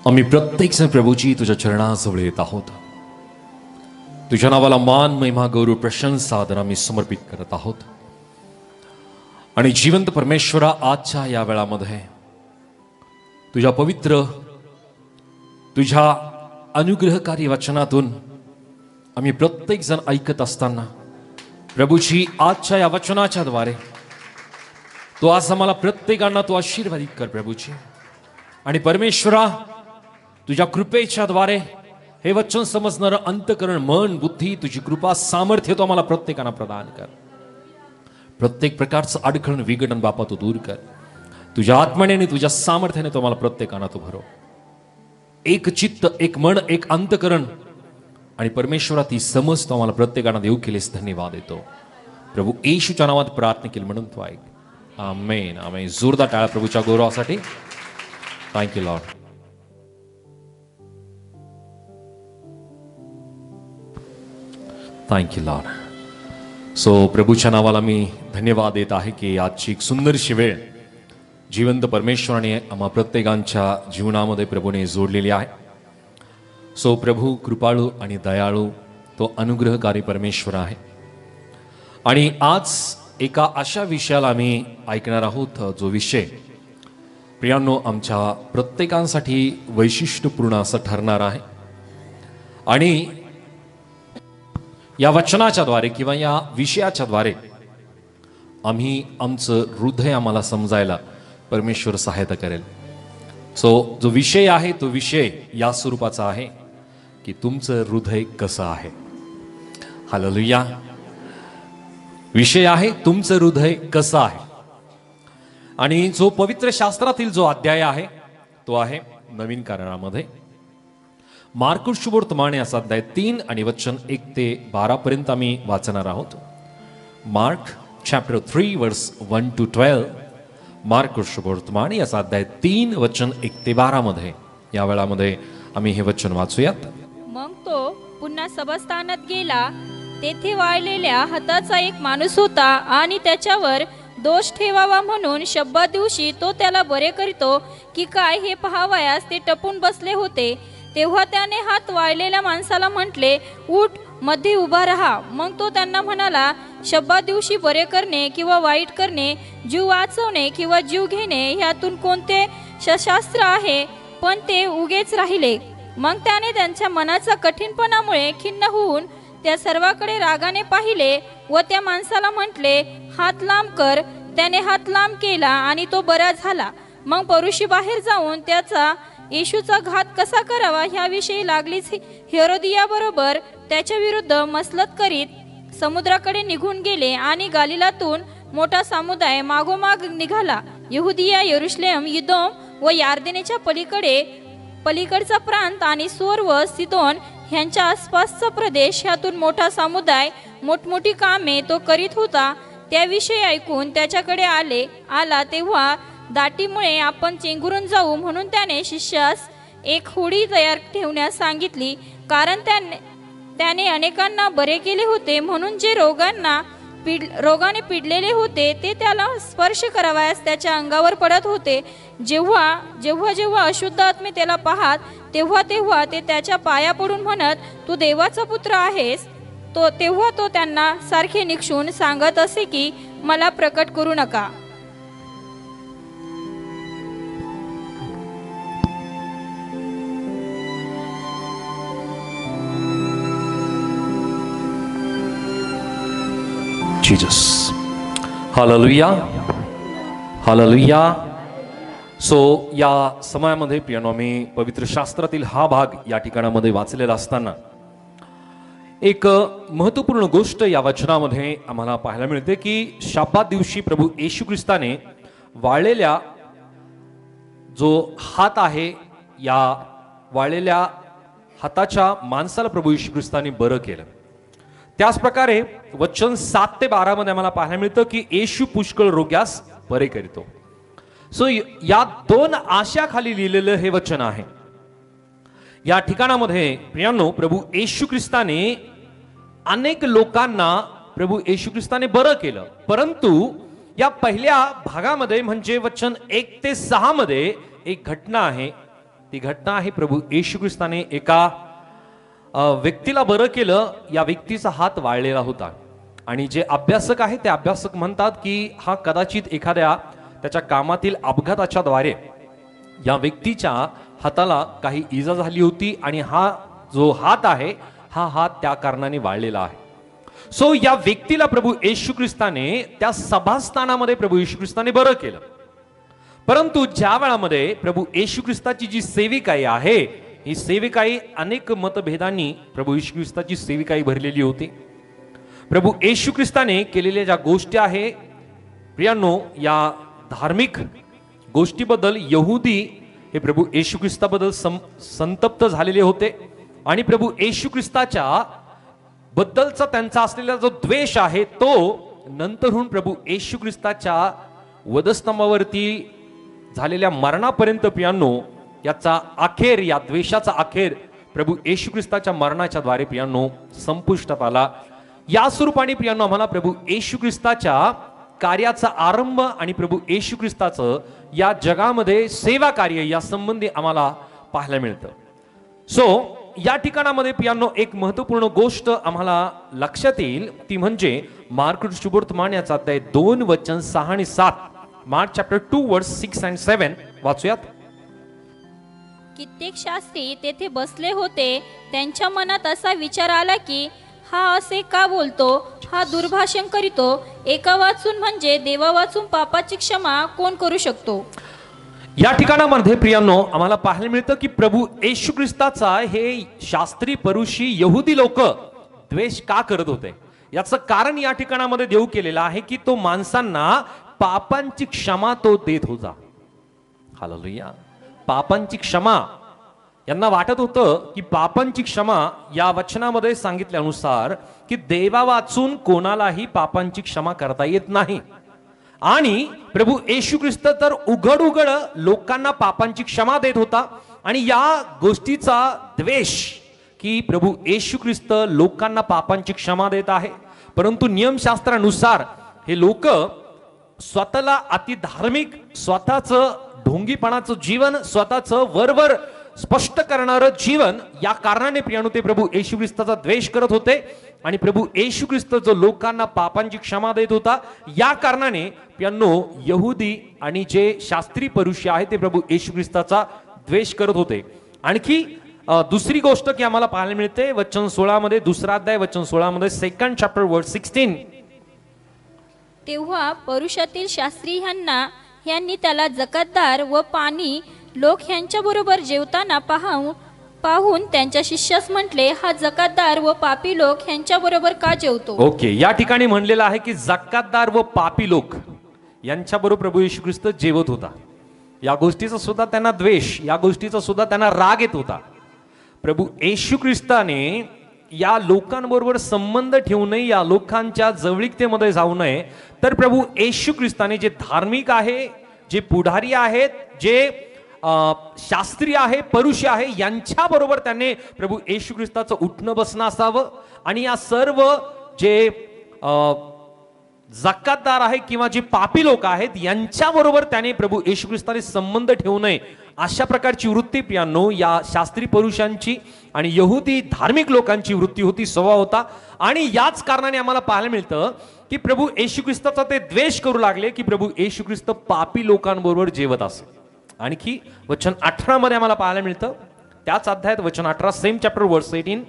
आम्ही प्रत्येकजण प्रभूची तुझ्या चरणाजवळ येत आहोत. तुझ्या नावाला मान, महिमा, गौरव, प्रशंसा आदर आम्ही समर्पित करत आहोत. आणि जिवंत परमेश्वरा, आजच्या या वेळामध्ये तुझ्या पवित्र, तुझ्या अनुग्रहकारी वचनातून आम्ही प्रत्येक जण ऐकत असताना प्रभूची आजच्या या वचनाच्या द्वारे तो आज आम्हाला प्रत्येकांना तो आशीर्वादित कर प्रभूची. आणि परमेश्वरा, तुझ्या कृपेच्या द्वारे हे वचन समजणारं अंतकरण, मन, बुद्धी, तुझी कृपा, सामर्थ्य तो आम्हाला प्रत्येकांना प्रदान कर. प्रत्येक प्रकारचं अडखळण, विघटन बापा तू दूर कर. तुझ्या आत्म्याने आणि तुझ्या सामर्थ्याने तो आम्हाला प्रत्येकांना तो भरव. एक चित्त, एक मन, एक अंतकरण आणि परमेश्वरा ती समज तो आम्हाला प्रत्येकांना देऊ केलीस. धन्यवाद देतो प्रभू. येशूच्या नावात प्रार्थना केली म्हणून तो ऐक. आमेन, आमेन. जोरदार टाळ्या प्रभूच्या गौरवासाठी. Thank you lord. Thank you lord. So प्रभूच्या नावाला मी धन्यवाद देत आहे की आजची एक सुंदरशी वेळ जिवंत परमेश्वराने आम्हा प्रत्येकांच्या जीवनामध्ये प्रभूने जोडलेली आहे. सो प्रभू कृपाळू आणि दयाळू, तो अनुग्रहकारी परमेश्वर आहे. आणि आज एका अशा विषयाला आम्ही ऐकणार आहोत जो विषय प्रियांनो आमच्या प्रत्येकांसाठी वैशिष्ट्यपूर्ण असं ठरणार आहे. आणि या वचनाच्या द्वारे किंवा या विषयाच्या द्वारे आम्ही आमचं हृदय आम्हाला समजायला परमेश्वर सहायता करेल. सो जो विषय आहे तो विषय या स्वरूपाचा आहे की तुमचं हृदय कसं आहे. हालेलुया. विषय आहे तुमचं हृदय कसं आहे. आणि जो पवित्र शास्त्रातील जो अध्याय आहे तो आहे नवीन करारामध्ये मार्कुस शुभवर्तमान याचा अध्याय 3 आणि वचन 1 ते 12 पर्यंत आम्ही वाचणार आहोत. मार्क चॅप्टर 3 वर्स 1 to 12. मार्कुस शुभवर्तमान याचा अध्याय 3 वचन 1 ते 12 मध्ये या वेळामध्ये आम्ही हे वचन वाचूयात. मग तो पुन्हा सभास्थानात गेला. तेथे वाळलेल्या हाताचा एक माणूस होता आणि त्याच्यावर दोष ठेवावा म्हणून शब्बा दिवशी तो त्याला बरे करीतो की काय हे पाहावयास ते टपून बसले होते. तेव्हा त्याने हात वाळलेल्या माणसाला म्हटले, उठ, मध्ये उभा राहा. मग तो त्यांना म्हणाला, शब्बा दिवशी बरे करणे किंवा वाईट करणे, जीव वाचवणे किंवा जीव घेणे, ह्यातून कोणते शास्त्र आहे? पण ते उगेच राहिले. मग त्याने त्यांच्या मनाचा कठीणपणामुळे खिन्न होऊन त्या सर्वांकडे रागाने पाहिले व त्या माणसाला म्हटले, हात लांब कर. त्याने हात लांब केला आणि तो बरा झाला. मग परुषी बाहेर जाऊन त्याचा येशूचा घात कसा करावा ह्याविषयी लागलीच हेरोदिया बरोबर त्याच्या विरुद्ध मसलत करीत समुद्राकडे निघून गेले. आणि गालिलातून मोठा समुदाय मागोमाग निघाला. यहुदिया, यरुशलेम, इदोम व यार्देनेच्या पलीकडचा प्रांत आणि सोर व सिदोन ह्यांच्या आसपासचा प्रदेश, ह्यातून मोठा समुदाय मोठमोठी कामे तो करीत होता. त्याविषयी ऐकून त्याच्याकडे आला तेव्हा दाटीमुळे आपण चेंगरून जाऊ म्हणून त्याने शिष्यास एक होडी तयार ठेवण्यास सांगितली. कारण त्याने अनेकांना बरे केले होते, म्हणून जे रोगाने पिडलेले होते ते त्याला स्पर्श करावयास त्याच्या अंगावर पडत होते. जेव्हा अशुद्ध आत्मे त्याला पाहत तेव्हा ते त्याच्या पाया पडून म्हणत, तू देवाचा पुत्र आहेस. तेव्हा तो त्यांना सारखे निक्षून सांगत असे की मला प्रकट करू नका. जीसस. Hallelujah, hallelujah. सो या समयामध्ये प्रियांनो आम्ही पवित्र शास्त्रातील हा भाग या ठिकाणामध्ये वाचलेला असताना एक महत्वपूर्ण गोष्ट या वचनामध्ये आम्हाला पाहायला मिळते की शब्बात दिवशी प्रभू येशू ख्रिस्ताने वाळलेल्या जो हात आहे या वाळलेल्या हाताच्या माणसाला प्रभू येशू ख्रिस्ताने बरं केलं. त्याच प्रकारे वचन 7 ते 12 मध्ये आम्हाला पाहायला मिळतं की येशू पुष्कळ रोग्यास बरे करीतो. सो या दोन आशाखाली लिहिलेलं हे वचन आहे. या ठिकाणामध्ये प्रियांनो प्रभू येशू ख्रिस्ताने अनेक लोकांना प्रभू येशू ख्रिस्ताने बरं केलं. परंतु या पहिल्या भागामध्ये म्हणजे वचन 1 ते 6 मध्ये एक घटना आहे ती घटना आहे प्रभू येशू ख्रिस्ताने एका व्यक्तीला बरं केलं. या व्यक्तीचा हात वाळलेला होता आणि जे अभ्यासक आहेत ते अभ्यासक म्हणतात की हा कदाचित एखाद्या त्याच्या कामातील अपघाताच्या द्वारे या व्यक्तीच्या हाताला काही इजा झाली होती आणि हा जो हात आहे हा हात त्या कारणाने वाळलेला आहे. सो या व्यक्तीला प्रभू येशू ख्रिस्ताने त्या सभास्थानामध्ये प्रभू येशू ख्रिस्ताने बरं केलं. परंतु ज्या वेळामध्ये प्रभू येशू ख्रिस्ताची जी सेविकाई आहे ही सेविकाई अनेक मतभेदांनी प्रभू येशू ख्रिस्ताची सेविकाई भरलेली होती. प्रभू येशू ख्रिस्ताने केलेल्या ज्या गोष्टी आहे प्रियांनो, या धार्मिक गोष्टीबद्दल यहुदी हे प्रभू येशू ख्रिस्ताबद्दल संतप्त झालेले होते आणि प्रभू येशू ख्रिस्ताच्या बद्दलचा त्यांचा असलेला जो द्वेष आहे तो नंतरहून प्रभू येशू ख्रिस्ताच्या वधस्तंभावरती झालेल्या मरणापर्यंत प्रियांनो याचा अखेर, या द्वेषाचा अखेर प्रभू येशू ख्रिस्ताच्या मरणाच्या द्वारे प्रियांनो संपुष्टात आला. या स्वरूपाने प्रियांनो आम्हाला प्रभू येशू ख्रिस्ताच्या कार्याचा आरंभ आणि प्रभू येशू ख्रिस्ताचं या जगामध्ये सेवा कार्य या संबंधी आम्हाला पाहायला मिळतं. सो या ठिकाणामध्ये प्रियांनो एक महत्वपूर्ण गोष्ट आम्हाला लक्षात येईल ती म्हणजे मार्क शुभवर्तमान याचा अध्याय 2 वचन 6 आणि 7. मार्क चॅप्टर 2 वर्स 6 and 7 वाचूयात. कित्येक शास्त्री तेथे बसले होते. त्यांच्या मनात असा विचार आला की हा असे का बोलतो, हा दुर्भाषण करीतो. एका वाचून म्हणजे देवा वाचून पापाची क्षमा कोण करू शकतो. या ठिकाणामध्ये प्रियांनो आम्हाला पाहायला मिळतं की प्रभू येशू ख्रिस्ताचा हे शास्त्री परुषी यहुदी लोक द्वेष का करत होते. याचं कारण या ठिकाणामध्ये देऊ केलेलं आहे की तो माणसांना पापांची क्षमा तो देत होता. हालेलुया. पापांची क्षमा यांना वाटत होतं की पापांची क्षमा या वचनामध्ये सांगितल्यानुसार की देवा वाचून कोणालाही पापांची क्षमा करता येत नाही आणि प्रभू येशू ख्रिस्त तर उघड उघड लोकांना पापांची क्षमा देत होता आणि या गोष्टीचा द्वेष की प्रभू येशू ख्रिस्त लोकांना पापांची क्षमा देत आहे. परंतु नियमशास्त्रानुसार हे लोक स्वतःला अति धार्मिक, स्वतःचं ढोंगीपणाचं जीवन, स्वतःचं वरवर स्पष्ट करणारं जीवन या कारणाने प्रियांनो ते प्रभू येशू ख्रिस्ताचा द्वेष करत होते आणि प्रभू येशू ख्रिस्त जो लोकांना पापांची क्षमा देत होता या कारणाने प्रियांनो यहुदी आणि जे शास्त्री परुषी आहेत ते प्रभू येशू ख्रिस्ताचा द्वेष करत होते. आणखी दुसरी गोष्ट की आम्हाला पाहायला मिळते वचन 16 मध्ये, दुसरा अध्याय वचन 16 मध्ये, 2nd chapter verse 16. तेव्हा परुषातील शास्त्री यांनी त्याला जकातदार व पाणी लोक ह्यांच्या बरोबर जेवताना पाहून त्यांच्या शिष्यास म्हटले, हा जकातदार व पापी लोक ह्यांच्या बरोबर का जेवतो. ओके, या ठिकाणी म्हणलेलं आहे की जकातदार व पापी लोक यांच्या बरोबर प्रभू येशू ख्रिस्त जेवत होता. या गोष्टीचा सुद्धा त्यांना द्वेष, या गोष्टीचा सुद्धा त्यांना राग येत होता. प्रभू येशू ख्रिस्ताने या लोकांबरोबर संबंध ठेवू नये, या लोकांच्या जवळीकतेमध्ये जाऊ नये, तर प्रभू येशू ख्रिस्ताने जे धार्मिक आहे, जे पुढारी आहेत, जे शास्त्री आहे, परुषी आहे, यांच्या बरोबर त्याने प्रभू येशू ख्रिस्ताचं उठणं बसणं असावं आणि या सर्व जे जकातदार आहे किंवा जे पापी लोक आहेत यांच्या बरोबर त्याने प्रभू येशू ख्रिस्ताने संबंध ठेवू नये अशा प्रकारची वृत्ती प्रियांनो या शास्त्री पुरुषांची आणि यहुदी धार्मिक लोकांची वृत्ती होती, स्वभाव होता. आणि याच कारणाने आम्हाला पाहायला मिळतं की प्रभू येशू ख्रिस्ताचा ते द्वेष करू लागले की प्रभू येशू ख्रिस्त पापी लोकांबरोबर जेवत असे. आणखी वचन 18 मध्ये आम्हाला पाहायला मिळतं, त्याच अध्यायात वचन 18 सेम चॅप्टर वर्स 18.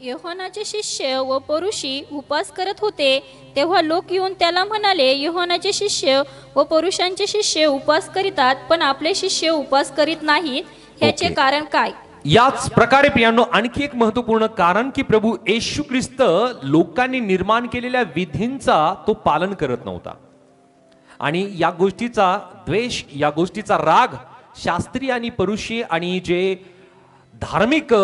योहानाचे शिष्य व परुषी उपास करत होते. तेव्हा लोक येऊन त्याला म्हणाले, योहानाचे शिष्य व परुषांचे शिष्य उपास करीतात पण आपले शिष्य उपास करीत नाहीत, ह्याचे कारण काय. याच प्रकारे प्रियांनो आणखी एक महत्वपूर्ण कारण की प्रभू येशू ख्रिस्त लोकांनी निर्माण केलेल्या विधींचा तो पालन करत नव्हता आणि या गोष्टीचा द्वेष, या गोष्टीचा राग शास्त्री आणि परुषी आणि जे धार्मिक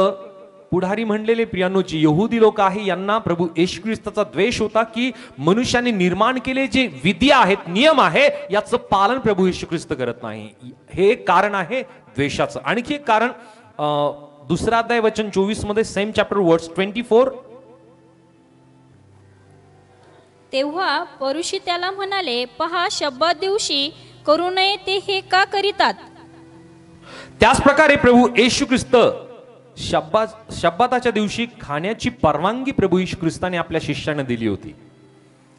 पुढारी म्हणलेले प्रियांनो जे यहुदी लोक आहे यांना प्रभू येशू ख्रिस्ताचा द्वेष होता की मनुष्याने निर्माण केले जे विधी आहेत, नियम आहे, याचं पालन प्रभू येशू ख्रिस्त करत नाही. हे एक कारण आहे द्वेषाचं. आणखी एक कारण दुसरा अध्याय वचन 24 मध्ये सेम चॅप्टर वर्स 24. तेव्हा परुषी त्याला म्हणाले, पहा शब्बात दिवशी करू नये ते हे का करीतात. त्याच प्रकारे प्रभू येशू ख्रिस्त शब्बाताच्या दिवशी खाण्याची परवानगी प्रभू येशू ख्रिस्ताने आपल्या शिष्यांना दिली होती.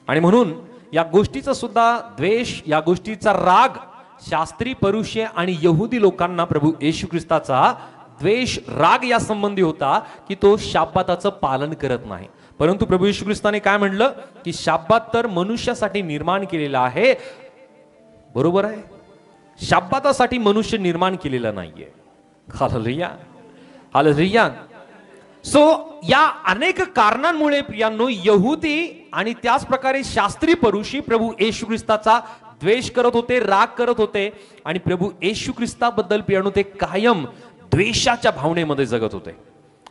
आणि म्हणून या गोष्टीचा सुद्धा द्वेष, या गोष्टीचा राग शास्त्री, परुषे आणि यहुदी लोकांना प्रभू येशू ख्रिस्ताचा द्वेष, राग या संबंधी होता की तो शाब्बाताचं पालन करत नाही. परंतु प्रभू येशू ख्रिस्ताने काय म्हणलं की शाब्बात तर मनुष्यासाठी निर्माण केलेला आहे. बरोबर आहे, शाब्बातासाठी मनुष्य निर्माण केलेला नाहीये. Hallelujah, hallelujah. सो या अनेक कारणांमुळे प्रियांनो यहुदी आणि त्याच प्रकारे शास्त्री, परुषी प्रभू येशू ख्रिस्ताचा द्वेष करत होते, राग करत होते आणि प्रभू येशू ख्रिस्ताबद्दल प्रियांनो ते कायम द्वेषाच्या भावनेमध्ये जगत होते.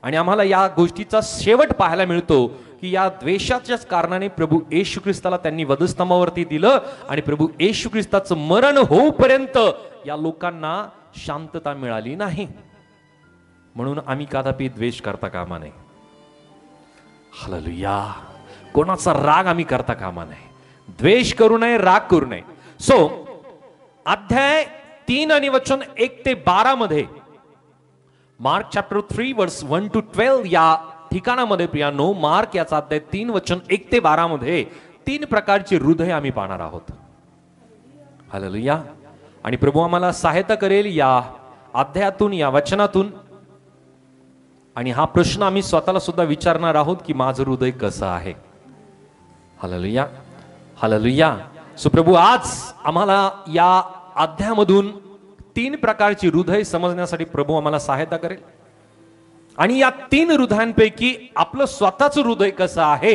आणि आम्हाला या गोष्टीचा शेवट पाहायला मिळतो की या द्वेषाच्याच कारणाने प्रभू येशू ख्रिस्ताला त्यांनी वधस्तंभावरती दिलं आणि प्रभू येशू ख्रिस्ताचं मरण होऊपर्यंत या लोकांना शांतता मिळाली नाही. म्हणून आम्ही कदापि द्वेष करता कामा नये. हालेलुया. कोणाचा राग आम्ही करता कामा नये, द्वेष करू नये, राग करू नये. सो अध्याय 3 आणि वचन 1 ते 12 मध्ये, मार्क चॅप्टर 3 वर्स 1 to 12 या ठिकाणामध्ये प्रियांनो, मार्क याचा अध्याय 3 वचन 1 ते 12 मध्ये 3 प्रकारचे हृदय आम्ही पाहणार आहोत. हालेलुया. आणि प्रभू आम्हाला सहायता करेल या अध्यायातून, या वचनातून. आणि हा प्रश्न आम्ही स्वतःला सुद्धा विचारणार आहोत की माझं हृदय कसं आहे. Hallelujah, hallelujah. सो प्रभू आज आम्हाला या अध्यायामधून 3 प्रकारची हृदय समजण्यासाठी प्रभू आम्हाला सहायता करेल. आणि या 3 हृदयांपैकी आपलं स्वतःचं हृदय कसं आहे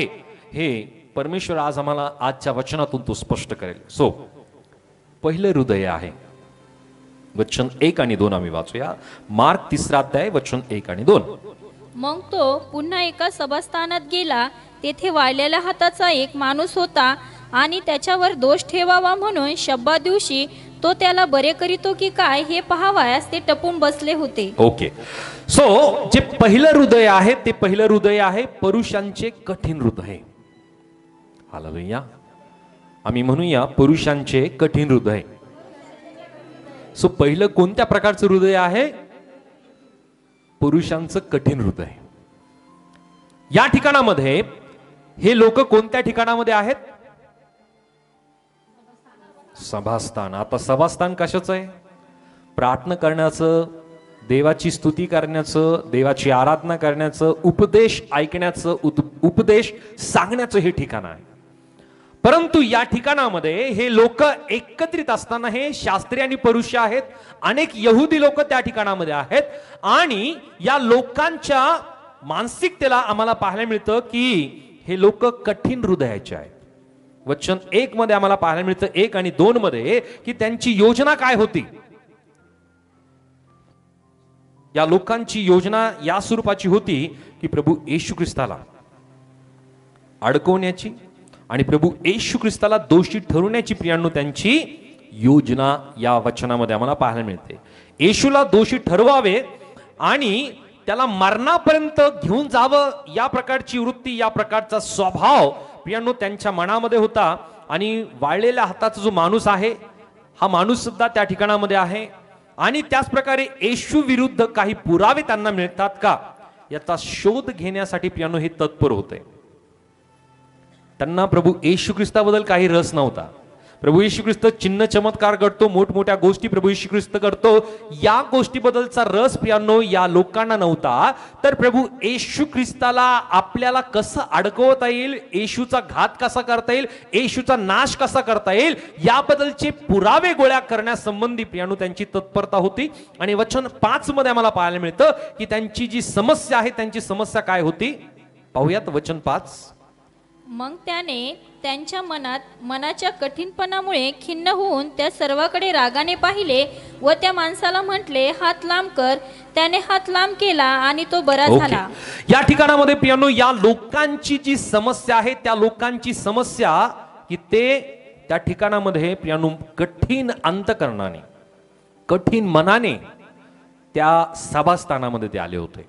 हे परमेश्वर आज आम्हाला आजच्या वचनातून तो स्पष्ट करेल. सो पहिलं हृदय आहे वचन 1 आणि 2 आम्ही वाचूया. मार्क 3 अध्याय वचन 1 आणि 2. मग तो पुन्हा एका सभास्थानात गेला. तेथे वाळलेल्या हाताचा एक माणूस होता आणि त्याच्यावर दोष ठेवावा म्हणून शब्बा दिवशी तो त्याला बरे करीतो की काय हे पाहावयास ते टपून बसले होते. ओके. सो जे पहिलं हृदय आहे ते पहिलं हृदय आहे पुरुषांचे कठीण हृदय. हालेलुया. आम्ही म्हणूया पुरुषांचे कठीण हृदय. सो पहिलं कोणत्या प्रकारचं हृदय आहे? पुरुषांचं कठीण हृदय. या ठिकाणामध्ये हे लोक कोणत्या ठिकाणामध्ये आहेत? सभास्थान. आता सभास्थान कशाचं आहे? प्रार्थना करण्याचं, देवाची स्तुती करण्याचं, देवाची आराधना करण्याचं, उपदेश ऐकण्याचं, उपदेश सांगण्याचं हे ठिकाण आहे. परंतु या ठिकाणामध्ये हे लोक एकत्रित असताना हे शास्त्री आणि परुष आहेत, अनेक यहुदी लोक त्या ठिकाणामध्ये आहेत. आणि या लोकांच्या मानसिकतेला आम्हाला पाहायला मिळतं की हे लोक कठीण हृदयाचे आहेत. वचन 1 मध्ये आम्हाला पाहायला मिळतं, 1 आणि 2 मध्ये, की त्यांची योजना काय होती. या लोकांची योजना या स्वरूपाची होती की प्रभू येशू ख्रिस्ताला अडकवण्याची आणि प्रभू येशू ख्रिस्ताला दोषी ठरवण्याची प्रियांनो त्यांची योजना या वचनामध्ये आम्हाला पाहायला मिळते. येशूला दोषी ठरवावे आणि त्याला मरणापर्यंत घेऊन जावं या प्रकारची वृत्ती, या प्रकारचा स्वभाव प्रियांनो त्यांच्या मनामध्ये होता. आणि वाळलेल्या हाताचा जो माणूस आहे हा माणूस सुद्धा त्या ठिकाणामध्ये आहे. आणि त्याच प्रकारे येशू विरुद्ध काही पुरावे त्यांना मिळतात का याचा शोध घेण्यासाठी प्रियांनो हे तत्पर होते. त्यांना प्रभू येशू ख्रिस्ताबद्दल काही रस नव्हता. प्रभू येशू ख्रिस्त चिन्ह चमत्कार करतो, मोठमोठ्या गोष्टी प्रभू येशू ख्रिस्त करतो, या गोष्टीबद्दलचा रस प्रियांनो या लोकांना नव्हता. तर प्रभू येशू ख्रिस्ताला आपल्याला कसं अडकवता येईल, येशूचा घात कसा करता येईल, येशूचा नाश कसा करता येईल याबद्दलचे पुरावे गोळा करण्यासंबंधी प्रियांनो त्यांची तत्परता होती. आणि वचन 5 मध्ये आम्हाला पाहायला मिळतं की त्यांची जी समस्या आहे त्यांची समस्या काय होती पाहूयात. वचन 5. मग त्याने त्यांच्या मनाच्या कठीणपणामुळे खिन्न होऊन त्या सर्वाकडे रागाने पाहिले व त्या माणसाला म्हटले, हात लांब कर. त्याने हात लांब केला आणि तो बरा झाला. या ठिकाणामध्ये प्रियांनो या लोकांची जी समस्या आहे त्या लोकांची समस्या की ते त्या ठिकाणामध्ये प्रियांनो कठीण अंतकरणाने, कठीण मनाने त्या सभास्थानामध्ये ते आले होते.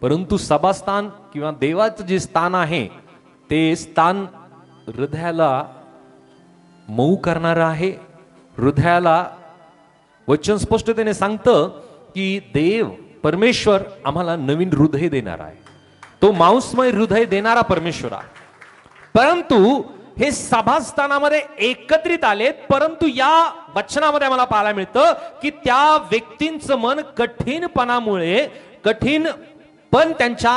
परंतु सभास्थान किंवा देवाचं जे स्थान आहे ते स्थान हृदयाला मऊ करणारं आहे, हृदयाला वचन स्पष्टतेने सांगतं की देव परमेश्वर आम्हाला नवीन हृदय देणार आहे, तो मांसमय हृदय देणारा परमेश्वर आहे. परंतु हे सभास्थानामध्ये एकत्रित आलेत, परंतु या वचनामध्ये आम्हाला पाहायला मिळतं की त्या व्यक्तींचं मन कठीणपणामुळे, कठीणपण त्यांच्या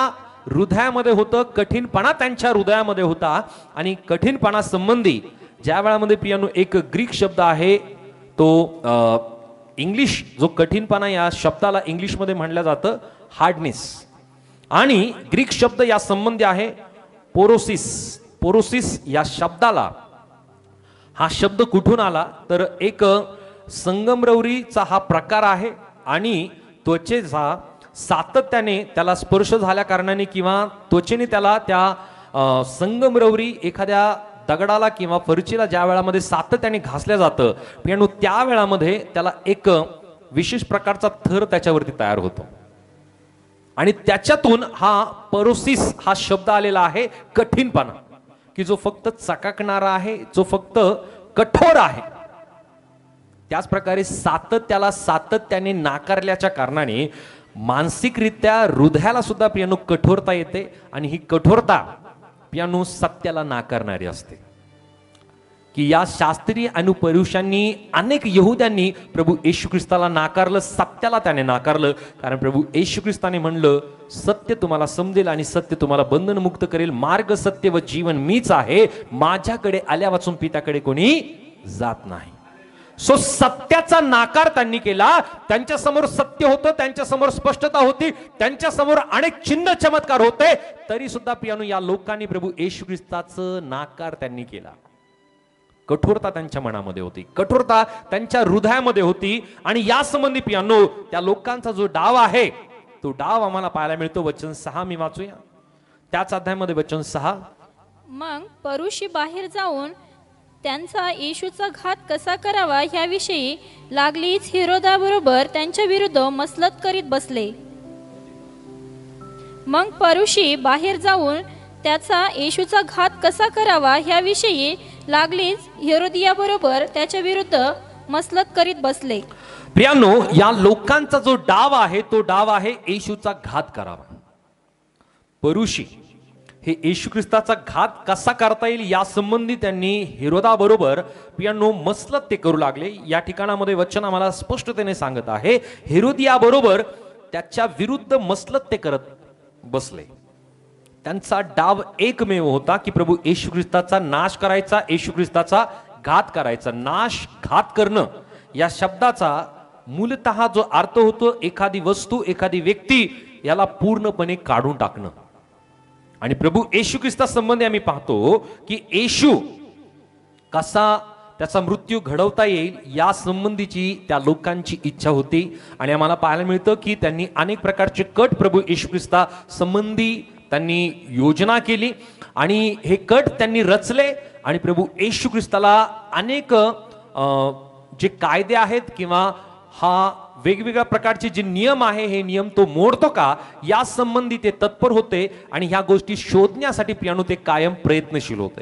हृदयामध्ये होतं, कठीणपणा त्यांच्या हृदयामध्ये होता. आणि कठीणपणा संबंधी ज्या वेळामध्ये प्रियानो एक ग्रीक शब्द आहे, तो इंग्लिश, जो कठीणपणा या शब्दाला इंग्लिशमध्ये म्हणलं जातं हार्डनेस, आणि ग्रीक शब्द या संबंधी आहे पोरोसिस. पोरोसिस या शब्दाला, हा शब्द कुठून आला तर एक संगमरवरीचा हा प्रकार आहे आणि त्वचेचा सातत्याने त्याला स्पर्श झाल्या कारणाने किंवा त्वचेने त्याला त्या संगमरवरी एखाद्या दगडाला किंवा फरचीला ज्या वेळामध्ये सातत्याने घासल्या जातं पण त्या वेळामध्ये त्याला एक विशेष प्रकारचा थर त्याच्यावरती तयार होतो आणि त्याच्यातून हा परोसिस हा शब्द आलेला आहे, कठीणपणा, की जो फक्त चकाकणारा आहे, जो फक्त कठोर आहे. त्याच प्रकारे सातत्याला सातत्याने नाकारल्याच्या कारणाने मानसिकरित्या हृदयाला सुद्धा प्रियानो कठोरता येते आणि ही कठोरता प्रियानो सत्याला नाकारणारी असते. की या शास्त्रीय आणि परुषांनी, अनेक यहुद्यांनी प्रभू येशू ख्रिस्ताला नाकारलं, सत्याला त्याने नाकारलं. कारण प्रभू येशू ख्रिस्ताने म्हणलं सत्य तुम्हाला समजेल आणि सत्य तुम्हाला बंधनमुक्त करेल, मार्ग सत्य व जीवन मीच आहे, माझ्याकडे आल्या वाचून पित्याकडे कोणी जात नाही. सो सत्याचा नाकार त्यांनी केला. त्यांच्या समोर सत्य होतं, त्यांच्या समोर स्पष्टता होती, त्यांच्या समोर अनेक चिन्ह चमत्कार होते, तरी सुद्धा प्रियानो या लोकांनी प्रभू येशू ख्रिस्ताचं नाकार त्यांनी केला. कठोरता त्यांच्या मनामध्ये होती, कठोरता त्यांच्या हृदयामध्ये होती. आणि या संबंधी प्रियानो त्या लोकांचा जो डाव आहे तो डाव आम्हाला पाहायला मिळतो. वचन 6 मी वाचूया, त्याच अध्यायामध्ये वचन 6. मग परुषी बाहेर जाऊन त्यांचा येशूचा घात कसा करावा ह्याविषयी लागलीच हेरोदाबरोबर त्यांच्या विरुद्ध मसलत करीत बसले. मग परुषी बाहेर जाऊन त्याचा येशूचा घात कसा करावा ह्याविषयी लागलीच हेरोदियाबरोबर त्याच्या विरुद्ध मसलत करीत बसले. प्रियानो, या लोकांचा जो डाव आहे तो डाव आहे येशूचा घात करावा. परुषी हे येशू ख्रिस्ताचा घात कसा करता येईल या संबंधी त्यांनी हेरोदाबरोबर प्रियानो मसलत ते करू लागले. या ठिकाणामध्ये वचन आम्हाला स्पष्टतेने सांगत आहे, हेरोदियाबरोबर त्याच्या विरुद्ध मसलत ते करत बसले. त्यांचा डाव एकमेव होता की प्रभू येशू ख्रिस्ताचा नाश करायचा, येशू ख्रिस्ताचा घात करायचा. नाश, घात करणं या शब्दाचा मूलतः जो अर्थ होतो एखादी वस्तू, एखादी व्यक्ती याला पूर्णपणे काढून टाकणं. आणि प्रभू येशू ख्रिस्ता संबंधी आम्ही पाहतो की येशू कसा त्याचा मृत्यू घडवता येईल या संबंधीची त्या लोकांची इच्छा होती. आणि आम्हाला पाहायला मिळतं की त्यांनी अनेक प्रकारचे कट प्रभू येशू ख्रिस्ता संबंधी त्यांनी योजना केली आणि हे कट त्यांनी रचले. आणि प्रभू येशू ख्रिस्ताला अनेक जे कायदे आहेत किंवा हा वेगवेगळ्या प्रकारचे जे नियम आहे, हे नियम तो मोडतो का या संबंधी ते तत्पर होते आणि ह्या गोष्टी शोधण्यासाठी प्रियानो ते कायम प्रयत्नशील होते.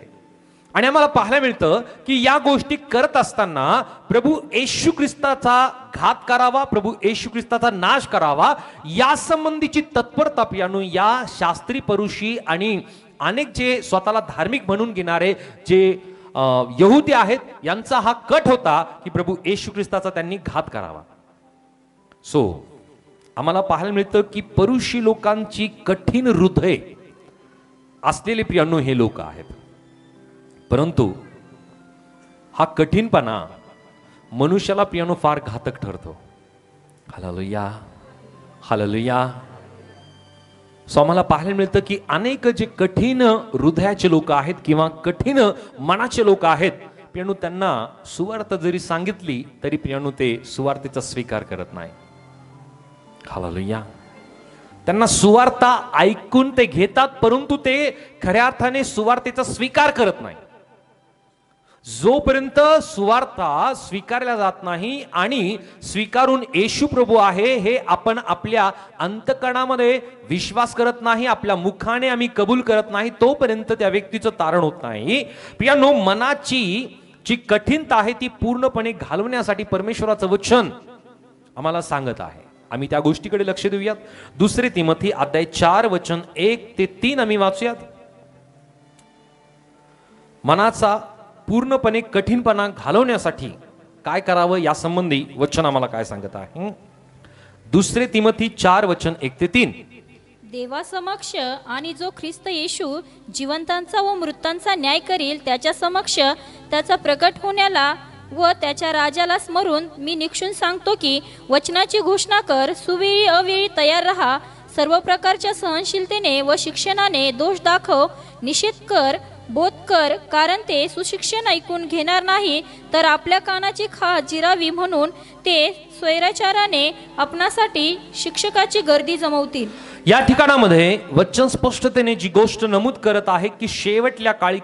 आणि आम्हाला पाहायला मिळतं की या गोष्टी करत असताना प्रभू येशू ख्रिस्ताचा घात करावा, प्रभू येशू ख्रिस्ताचा नाश करावा या संबंधीची तत्परता प्रियानो या शास्त्री परुषी आणि अनेक जे स्वतःला धार्मिक म्हणून घेणारे जे यहुदी आहेत यांचा हा कट होता की प्रभू येशू ख्रिस्ताचा त्यांनी घात करावा. सो आम्हाला पाहायला मिळतं की परुषी लोकांची कठीण हृदय असलेले प्रियानो हे लोक आहेत. परंतु हा कठीणपणा मनुष्याला प्रियानो फार घातक ठरतो. Hallelujah, hallelujah. सो आम्हाला पाहायला मिळतं की अनेक जे कठीण हृदयाचे लोक आहेत किंवा कठीण मनाचे लोक आहेत प्रियानो, त्यांना सुवार्ता जरी सांगितली तरी प्रियानो ते सुवार्तेचा स्वीकार करत नाही. हालेलुया. त्यांना सुवार्ता ऐकून ते घेतात परंतु ते खऱ्या अर्थाने सुवार्तेचा स्वीकार करत नाही. जोपर्यंत सुवार्ता स्वीकारला जात नाही आणि स्वीकारून येशू प्रभू आहे हे आपण आपल्या अंतःकरणामध्ये विश्वास करत नाही, आपल्या मुखाने आम्ही कबूल करत नाही, तोपर्यंत त्या व्यक्तीचं तारण होत नाही. प्रियानो, मनाची जी कठीणता आहे ती पूर्णपणे घालवण्यासाठी परमेश्वराचं वचन आम्हाला सांगत आहे. आम्ही त्या गोष्टीकडे लक्ष देऊयात. 2 तिमोथी अध्याय 4 वचन 1 ते 3 आम्ही वाचूयात. मनाचा पूर्णपणे कठीणपणा घालवण्यासाठी काय करावं या संबंधी वचन आम्हाला काय सांगत आहे. 2 तिमोथी 4 वचन 1 ते 3. देवासमक्ष आणि जो ख्रिस्त येशू जिवंतांचा व मृतांचा न्याय करील त्याच्या समक्ष त्याचा प्रकट होण्याला व त्याच्या राजाला स्मरून मी निक्षून सांगतो की वचनाची घोषणा कर, सुवेळी अवेळी तयार रहा, सर्व प्रकारच्या सहनशीलतेने व शिक्षणाने दोष दाखव, निषेध कर, बोध कर, कारण ते सुशिक्षण ऐकून घेणार नाही तर आपल्या कानाची खाज जिरावी म्हणून ते स्वैराचाराने आपणासाठी शिक्षकाची गर्दी जमवतील. या ठिकाणामध्ये वचन स्पष्टतेने जी गोष्ट नमूद करत आहे की शेवटल्या काळी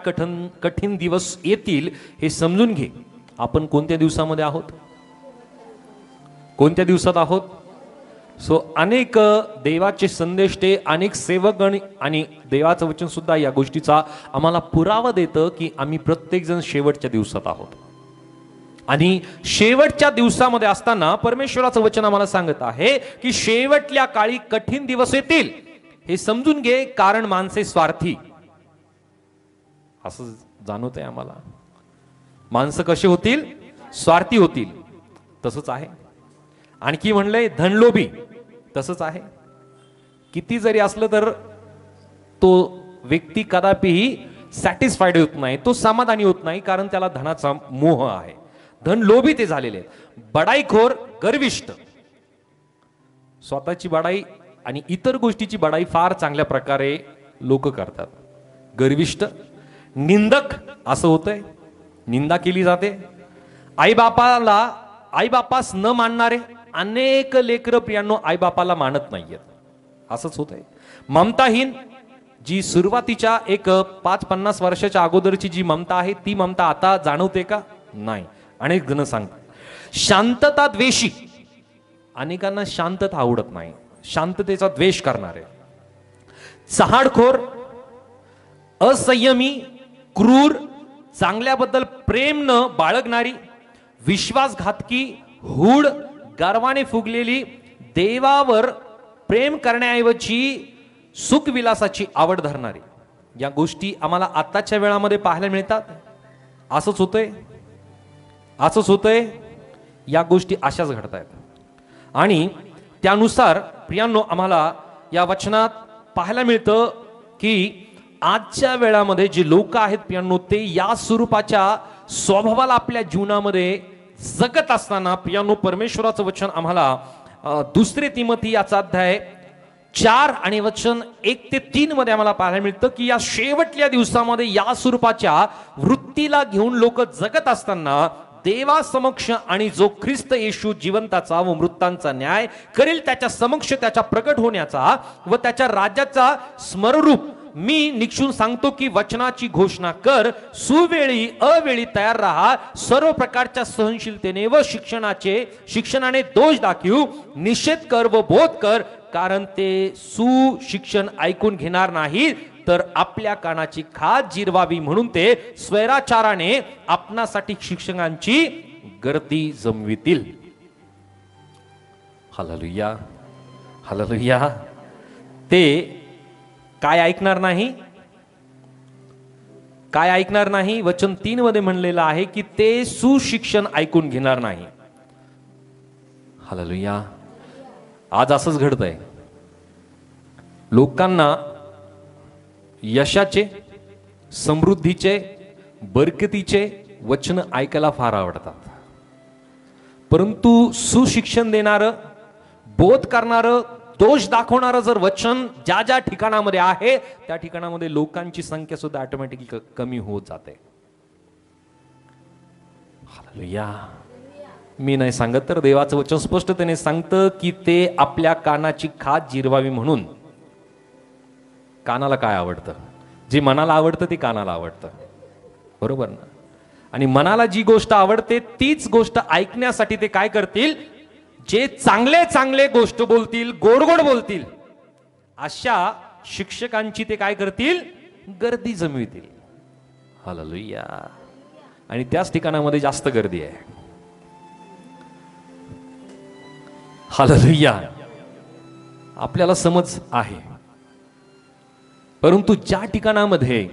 कठीण दिवस येतील हे समजून घे. आपण कोणत्या दिवसामध्ये आहोत? कोणत्या दिवसात आहोत? अनेक देवाचे संदेश ते अनेक सेवक आणि देवाचं वचन सुद्धा या गोष्टीचा आम्हाला पुरावा देतं की आम्ही प्रत्येक जण शेवटच्या दिवसात आहोत. आणि शेवटच्या दिवसामध्ये असताना परमेश्वराचं वचन आम्हाला सांगत आहे की शेवटल्या काळी कठीण दिवस येतील हे समजून घे, कारण माणसे स्वार्थी. असं जाणवत आहे आम्हाला. माणसं कसे होतील? स्वार्थी होतील. तसंच आहे. आणखी म्हणलंय धनलोभी. तसंच आहे. किती जरी असलं तर तो व्यक्ती कदापिही सॅटिस्फाईड होत नाही, तो समाधानी होत नाही, कारण त्याला धनाचा मोह आहे. धनलोभी ते झालेले. बडाईखोर, गर्विष्ठ, स्वतःची बडाई आणि इतर गोष्टीची बडाई फार चांगल्या प्रकारे लोक करतात. गर्विष्ठ, निंदक असं होतंय. निंदा केली जाते. आईबापास न मानणारे अनेक लेकरं प्रियांनो आईबापाला मानत नाहीयेत. असंच होतंय. ममताहीन, जी सुरुवातीच्या एक 5-50 वर्षाच्या अगोदरची जी ममता आहे ती ममता आता जाणवते का? नाही. अनेक जण सांगतात. शांतता द्वेषी, अनेकांना शांतता आवडत नाही, शांततेचा द्वेष करणारे. चहाडखोर, असंयमी, क्रूर, चांगल्याबद्दल प्रेम न बाळगणारी, विश्वासघातकी, हूड, गर्वाने फुगलेली, देवावर प्रेम करण्याऐवजी सुखविलासाची आवड धरणारी. या गोष्टी आम्हाला आताच्या वेळामध्ये पाहायला मिळतात. असंच होतंय. असंच होतंय. या गोष्टी अशाच घडतायत. आणि त्यानुसार प्रियांनो आम्हाला या वचनात पाहायला मिळतं की आजच्या वेळामध्ये जे लोक आहेत प्रियांनो ते या स्वरूपाच्या स्वभावाला आपल्या जीवनामध्ये जगत असताना प्रियांनो परमेश्वराचं वचन आम्हाला 2 तिमोथी याचा अध्याय 4 आणि वचन 1 ते 3 मध्ये आम्हाला पाहायला मिळतं की या शेवटल्या दिवसामध्ये या स्वरूपाच्या वृत्तीला घेऊन लोक जगत असताना देवा समक्ष आणि जो ख्रिस्त येशू जिवंताचा व मृतांचा न्याय करेल त्याच्या समक्ष त्याच्या प्रकट होण्याचा व त्याच्या राज्याचा स्मररूप मी निक्षून सांगतो की वचनाची घोषणा कर, सुवेळी अवेळी तयार राहा, सर्व प्रकारच्या सहनशीलतेने व शिक्षणाने दोष दाखवू, निषेध कर व बोध कर, कारण ते सुशिक्षण ऐकून घेणार नाही तर आपल्या कानाची खाज जिरवावी म्हणून ते स्वैराचाराने आपणासाठी शिक्षकांची गर्दी जमवितील. Hallelujah, hallelujah. ते काय ऐकणार नाही? काय ऐकणार नाही? वचन 3 मध्ये म्हणलेलं आहे की ते सुशिक्षण ऐकून घेणार नाही. हालेलुया. आज असंच घडतंय. लोकांना यशाचे, समृद्धीचे, बरकतीचे वचन ऐकायला फार आवडतात, परंतु सुशिक्षण देणारं, बोध करणारं, दोष दाखवणारं जर वचन ज्या ज्या ठिकाणामध्ये आहे त्या ठिकाणामध्ये लोकांची संख्या सुद्धा ऑटोमॅटिकली कमी होत जाते. हालेलुया. मी नाही सांगत तर देवाचं वचन स्पष्टतेने सांगतं की ते आपल्या कानाची खाज जिरवावी म्हणून. कानाला काय आवडतं? जे मनाला आवडतं ते कानाला आवडतं, बरोबर ना? आणि मनाला जी गोष्ट आवडते तीच गोष्ट ऐकण्यासाठी ते काय करतील? जे चांगले चांगले गोष्ट बोलतील, गोड गोड बोलतील, अशा शिक्षकांची ते काय करतील? गर्दी जमवितील. हालेलुया. आणि त्याच ठिकाणामध्ये जास्त गर्दी आहे. हालेलुया. आपल्याला समज आहे, परंतु ज्या ठिकाणामध्ये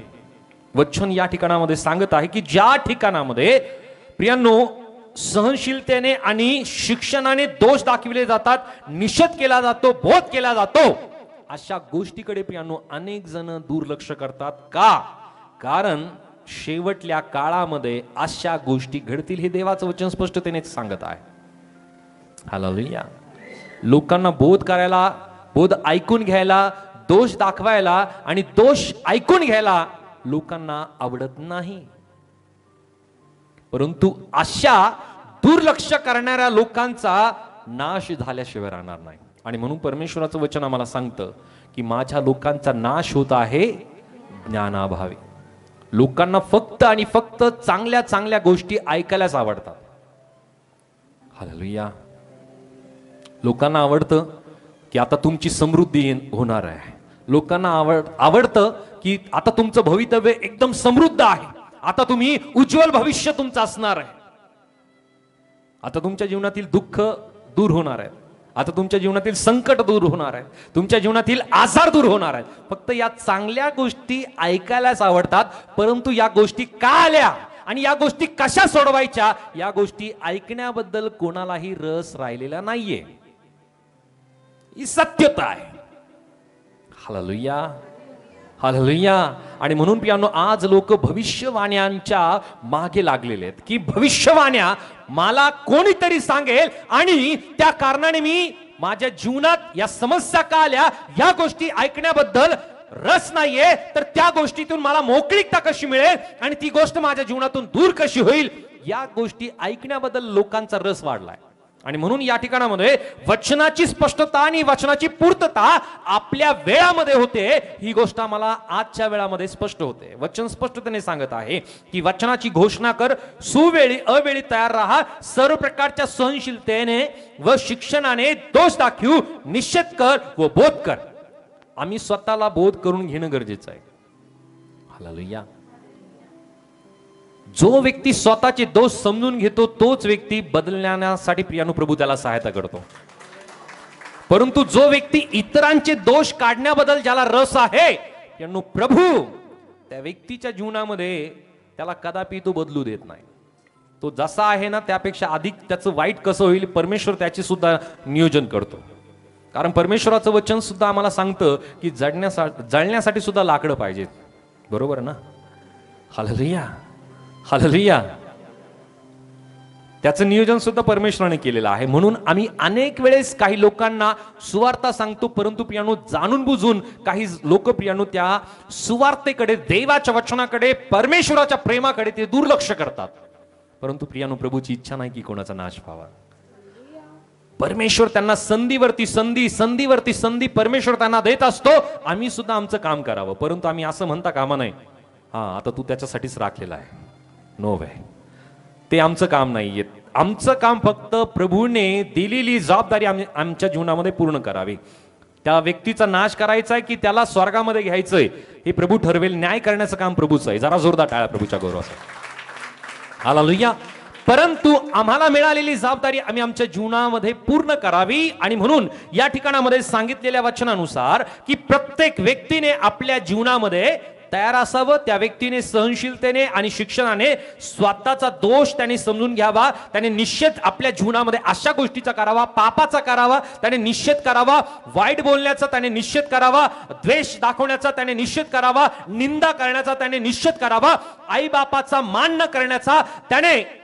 वचन या ठिकाणामध्ये सांगत आहे की ज्या ठिकाणामध्ये प्रियांनो सहनशीलतेने आणि शिक्षणाने दोष दाखविले जातात, निषेध केला जातो, बोध केला जातो, अशा गोष्टीकडे प्रियांनो अनेक जण दुर्लक्ष करतात. का? कारण शेवटल्या काळामध्ये अशा गोष्टी घडतील हे देवाचं वचन स्पष्टतेने सांगत आहे. हालेलुया. लोकांना बोध करायला, बोध ऐकून घ्यायला, दोष दाखवायला आणि दोष ऐकून घ्यायला लोकांना आवडत नाही. परंतु अशा दुर्लक्ष करणाऱ्या लोकांचा नाश झाल्याशिवाय राहणार नाही. आणि म्हणून परमेश्वराचं वचन आम्हाला सांगतं की माझ्या लोकांचा नाश होत आहे ज्ञानाभावी. लोकांना फक्त आणि फक्त चांगल्या चांगल्या गोष्टी ऐकायलाच आवडतात. हालेलुया. लोकांना आवडतं की आता तुमची समृद्धी होणार आहे. लोकांना आवडतं की आता तुमचं भवितव्य एकदम समृद्ध आहे, आता तुम्ही उज्ज्वल भविष्य तुमचं असणार आहे, आता तुमच्या जीवनातील दुःख दूर होणार आहे, आता तुमच्या जीवनातील संकट दूर होणार आहे, तुमच्या जीवनातील आजार दूर होणार आहेत. फक्त या चांगल्या गोष्टी ऐकायलाच आवडतात. परंतु या गोष्टी का आल्या आणि या गोष्टी कशा सोडवायच्या या गोष्टी ऐकण्याबद्दल कोणालाही रस राहिलेला नाहीये. ही सत्यता आहे. हालेलुया. हालेलुया. आणि म्हणून प्रियांनो आज लोक भविष्यवाण्यांच्या मागे लागलेले आहेत की भविष्यवाण्या मला कोणीतरी सांगेल आणि त्या कारणाने मी माझ्या जीवनात या समस्या का आल्या या गोष्टी ऐकण्याबद्दल रस नाहीये, तर त्या गोष्टीतून मला मोकळीकता कशी मिळेल आणि ती गोष्ट माझ्या जीवनातून दूर कशी होईल या गोष्टी ऐकण्याबद्दल लोकांचा रस वाढलाय. आणि म्हणून या ठिकाणामध्ये वचनाची स्पष्टता आणि वचनाची पूर्तता आपल्या वेळामध्ये होते. ही गोष्ट आम्हाला आजच्या वेळामध्ये स्पष्ट होते. वचन स्पष्टतेने सांगत आहे की वचनाची घोषणा कर, सुवेळी अवेळी तयार राहा, सर्व प्रकारच्या सहनशीलतेने व शिक्षणाने दोष दाखवू, निषेध कर व बोध कर. आम्ही स्वतःला बोध करून घेणं गरजेचं आहे. हालेलुया. जो व्यक्ती स्वतःचे दोष समजून घेतो तोच व्यक्ती बदलण्यासाठी प्रियानो प्रभू त्याला सहायता करतो. परंतु जो व्यक्ती इतरांचे दोष काढण्याबद्दल ज्याला रस आहे प्रियानो प्रभू त्या व्यक्तीच्या जीवनामध्ये त्याला कदापि तो बदलू देत नाही. तो जसा आहे ना त्यापेक्षा अधिक त्याचं वाईट कसं होईल परमेश्वर त्याचे सुद्धा नियोजन करतो. कारण परमेश्वराचं वचन सुद्धा आम्हाला सांगतं की जळण्यासाठी सुद्धा लाकडं पाहिजेत. बरोबर ना? हालेलुया. हालेलुया. त्याचं नियोजन सुद्धा परमेश्वराने केलेलं आहे. म्हणून आम्ही अनेक वेळेस काही लोकांना सुवार्ता सांगतो, परंतु प्रियानो जाणून बुजून काही लोक प्रियानो त्या सुवार्तेकडे, देवाच्या वचनाकडे, परमेश्वराच्या प्रेमाकडे ते दुर्लक्ष करतात. परंतु प्रियानो प्रभूची इच्छा नाही की कोणाचा नाश व्हावा. परमेश्वर त्यांना संधीवरती संधी परमेश्वर त्यांना देत असतो. आम्ही सुद्धा आमचं काम करावं. परंतु आम्ही असं म्हणता कामा नाही हा आता तू त्याच्यासाठीच राखलेला आहे. नो वे. ते आमचं काम नाहीये. आमचं काम फक्त प्रभूने दिलेली जबाबदारी आमच्या जीवनामध्ये पूर्ण करावी. त्या व्यक्तीचा नाश करायचा आहे की त्याला स्वर्गामध्ये घ्यायचंय हे प्रभू ठरवेल. न्याय करण्याचं काम प्रभूचं आहे. जरा जोरदार टाळ्या प्रभूच्या गौरवासाठी. हालेलुया. परंतु आम्हाला मिळालेली जबाबदारी आम्ही आमच्या जीवनामध्ये पूर्ण करावी. आणि म्हणून या ठिकाणामध्ये सांगितलेल्या वचनानुसार की प्रत्येक व्यक्तीने आपल्या जीवनामध्ये तयार असावं. त्या व्यक्तीने सहनशीलतेने आणि शिक्षणाने स्वतःचा दोष त्याने समजून घ्यावा. त्याने निषेध आपल्या जीवनामध्ये अशा गोष्टीचा करावा, पापाचा करावा त्याने निषेध करावा, वाईट बोलण्याचा त्याने निषेध करावा, द्वेष दाखवण्याचा त्याने निषेध करावा, निंदा करण्याचा त्याने निषेध करावा, आई बापाचा मान न करण्याचा त्याने,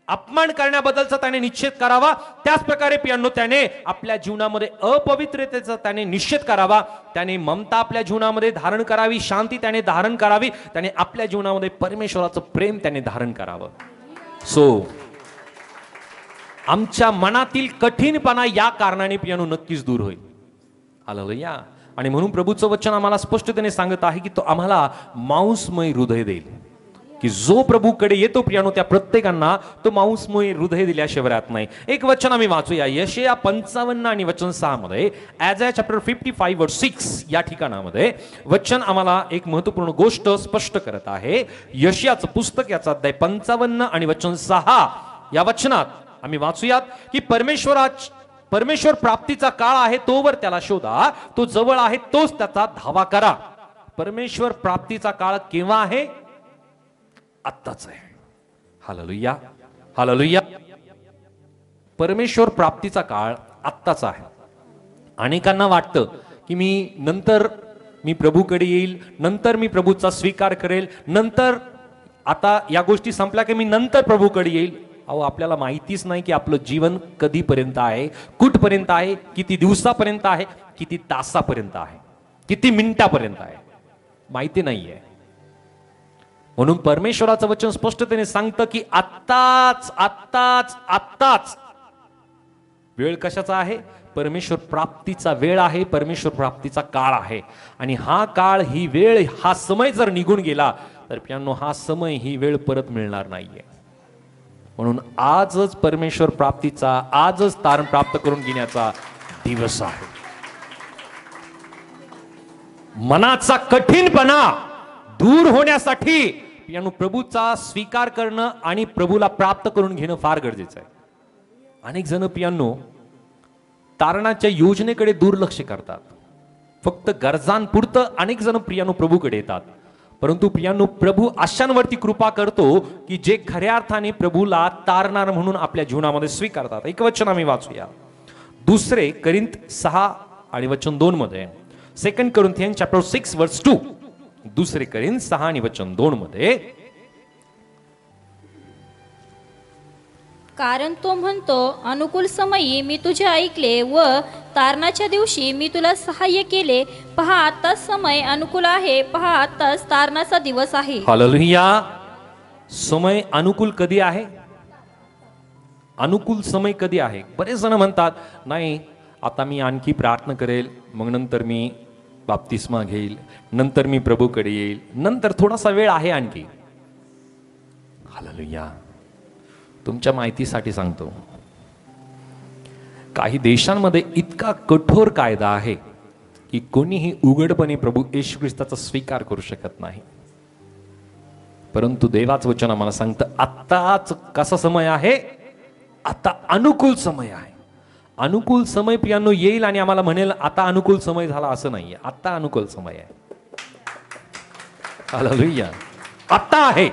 अपमान करण्याबद्दलचा त्याने निषेध करावा. त्याच प्रकारे प्रियांनो त्याने आपल्या जीवनामध्ये अपवित्रतेचा त्याने निषेध करावा. त्याने ममता आपल्या जीवनामध्ये धारण करावी, शांती त्याने धारण करावी, त्याने आपल्या जीवनामध्ये परमेश्वराचं प्रेम त्याने धारण करावं. आमच्या मनातील कठीणपणा या कारणाने प्रियांनो नक्कीच दूर होईल. हालेलुया. आणि म्हणून प्रभूचं वचन आम्हाला स्पष्टतेने सांगत आहे की तो आम्हाला मांसमय हृदय देईल. की जो प्रभूकडे येतो प्रियानो त्या प्रत्येकांना तो मांसमय हृदय दिल्याशिवाय राहत नाही. एक वचन आम्ही वाचूया यशाया 55 आणि वचन 6 मध्ये. आयझाया चॅप्टर 55 वर्स 6 या ठिकाणामध्ये वचन आम्हाला एक महत्वपूर्ण गोष्ट स्पष्ट करत आहे. यशायाचं पुस्तक याचा अध्याय 55 आणि वचन 6 या वचनात आम्ही वाचूयात की परमेश्वर प्राप्तीचा काळ आहे तोवर त्याला शोधा, तो जवळ आहे तोच त्याचा धावा करा. परमेश्वर प्राप्तीचा काळ केव्हा आहे? आत्ताच आहे. Hallelujah, hallelujah. परमेश्वर प्राप्तीचा काळ आत्ताच आहे. अनेकांना वाटतं की मी प्रभूकडे येईल, नंतर मी प्रभूचा स्वीकार करेल, नंतर आता या गोष्टी संपल्या की मी नंतर प्रभूकडे येईल. अहो, आपल्याला माहितीच नाही की आपलं जीवन कधीपर्यंत आहे, कुठपर्यंत आहे, किती दिवसापर्यंत आहे, किती तासापर्यंत आहे, किती मिनिटापर्यंत आहे, माहिती नाहीये. म्हणून परमेश्वराचं वचन स्पष्टतेने सांगतं की आत्ताच आत्ताच आत्ताच. वेळ कशाचा आहे? परमेश्वर प्राप्तीचा वेळ आहे, परमेश्वर प्राप्तीचा काळ आहे. आणि हा काळ, ही वेळ, हा समय जर निघून गेला तर प्रियांनो, हा समय, ही वेळ परत मिळणार नाहीये. म्हणून आजच परमेश्वर प्राप्तीचा, आजच तारण प्राप्त करून घेण्याचा दिवस आहे. मनाचा कठीणपणा दूर होण्यासाठी प्रियांनो, प्रभूचा स्वीकार करणं आणि प्रभूला प्राप्त करून घेणं फार गरजेचं आहे. अनेक जण प्रियांनो तारणाच्या योजनेकडे दुर्लक्ष करतात. फक्त गरजांपुरतं अनेक जण प्रियांनो प्रभूकडे येतात. परंतु प्रियांनो, प्रभू अशांवरती कृपा करतो की जे खऱ्या अर्थाने प्रभूला तारणार म्हणून आपल्या जीवनामध्ये स्वीकारतात. एक वचन आम्ही वाचूया, 2 कोरिंथ 6 आणि वचन 2 मध्ये. 2 Corinthians chapter 6 verse 2. 2 कोरिंथ 6 आणि वचन 2 मध्ये. कारण तो म्हणतो, अनुकूल समयी मी तुझे ऐकले व तारणाच्या दिवशी मी तुला सहाय्य केले. पहा, आताच समय अनुकूल आहे, पहा आताच तारणाचा दिवस आहे. हालेलुया. समय अनुकूल कधी आहे? अनुकूल समय कधी आहे? बरेच जण म्हणतात, नाही आता मी आणखी प्रार्थना करेल, मग नंतर मी बाप्तिस्मा घेईल, नंतर मी प्रभूकडे येईल, नंतर थोडासा वेळ आहे आणखी. हालेलुया. तुमच्या माहितीसाठी सांगतो, काही देशांमध्ये इतका कठोर कायदा आहे की कोणीही उघडपणे प्रभू येशू ख्रिस्ताचा स्वीकार करू शकत नाही. परंतु देवाचं वचन आम्हाला सांगतं, आत्ताच कसा समय आहे? आता अनुकूल समय आहे. अनुकूल समय प्रियांनो येईल आणि आम्हाला म्हणेल आता अनुकूल समय झाला, असं नाहीये. आता अनुकूल समय आहे. हालेलुया. आता आहे.